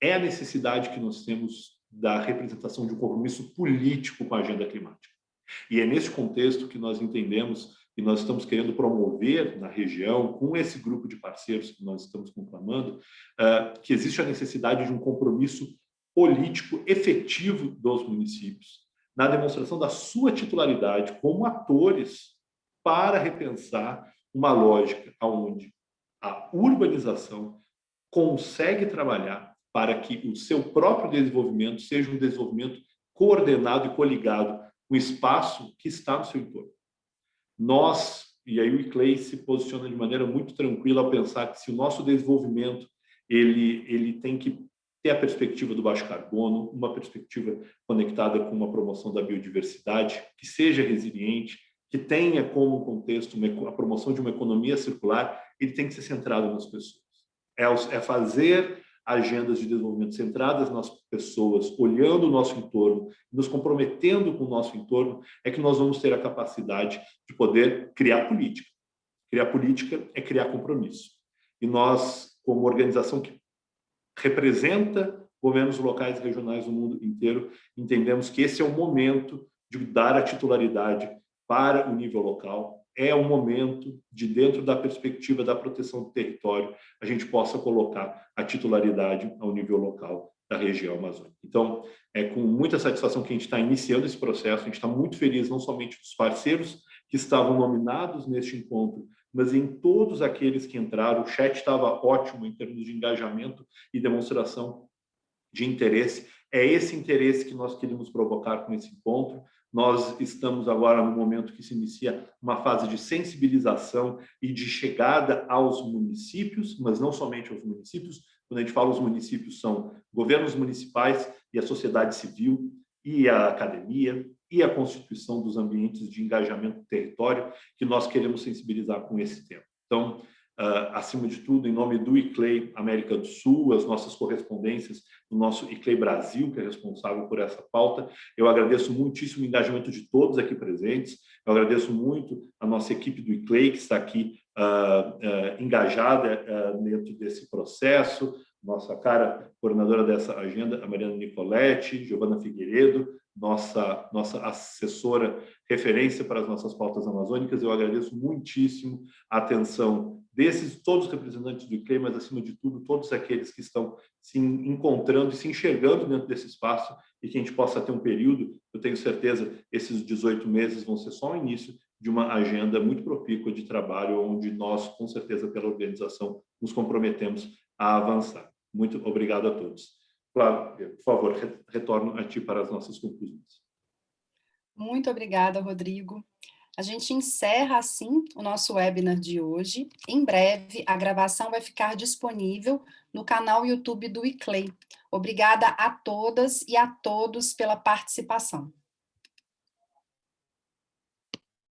é a necessidade que nós temos da representação de um compromisso político com a agenda climática. E é nesse contexto que nós entendemos e nós estamos querendo promover na região, com esse grupo de parceiros que nós estamos conclamando, que existe a necessidade de um compromisso político efetivo dos municípios, na demonstração da sua titularidade como atores para repensar uma lógica onde a urbanização consegue trabalhar para que o seu próprio desenvolvimento seja um desenvolvimento coordenado e coligado com o espaço que está no seu entorno. Nós, e aí o ICLEI se posiciona de maneira muito tranquila ao pensar que se o nosso desenvolvimento ele tem que ter a perspectiva do baixo carbono, uma perspectiva conectada com uma promoção da biodiversidade, que seja resiliente, que tenha como contexto a promoção de uma economia circular, ele tem que ser centrado nas pessoas. É fazer agendas de desenvolvimento centradas nas pessoas, olhando o nosso entorno, nos comprometendo com o nosso entorno, é que nós vamos ter a capacidade de poder criar política. Criar política é criar compromisso. E nós, como organização que representa governos locais e regionais do mundo inteiro, entendemos que esse é o momento de dar a titularidade para o nível local, é o momento de, dentro da perspectiva da proteção do território, a gente possa colocar a titularidade ao nível local da região amazônica. Então, é com muita satisfação que a gente está iniciando esse processo, a gente está muito feliz não somente dos parceiros que estavam nominados neste encontro, mas em todos aqueles que entraram. O chat estava ótimo em termos de engajamento e demonstração de interesse. É esse interesse que nós queríamos provocar com esse encontro. Nós estamos agora no momento que se inicia uma fase de sensibilização e de chegada aos municípios, mas não somente aos municípios. Quando a gente fala os municípios, são governos municipais e a sociedade civil e a academia e a constituição dos ambientes de engajamento do território que nós queremos sensibilizar com esse tema. Então, acima de tudo, em nome do ICLEI América do Sul, as nossas correspondências do nosso ICLEI Brasil, que é responsável por essa pauta, eu agradeço muitíssimo o engajamento de todos aqui presentes, eu agradeço muito a nossa equipe do ICLEI, que está aqui engajada dentro desse processo, nossa coordenadora dessa agenda, a Mariana Nicoletti, Giovana Figueiredo, nossa assessora referência para as nossas pautas amazônicas. Eu agradeço muitíssimo a atenção todos os representantes do ICLEI, mas, acima de tudo, todos aqueles que estão se encontrando e se enxergando dentro desse espaço, e que a gente possa ter um período, eu tenho certeza, esses 18 meses vão ser só o início de uma agenda muito profícua de trabalho, onde nós, com certeza, pela organização, nos comprometemos a avançar. Muito obrigado a todos. Flávia, por favor, retorno a ti para as nossas conclusões. Muito obrigada, Rodrigo. A gente encerra, assim, o nosso webinar de hoje. Em breve, a gravação vai ficar disponível no canal YouTube do ICLEI. Obrigada a todas e a todos pela participação.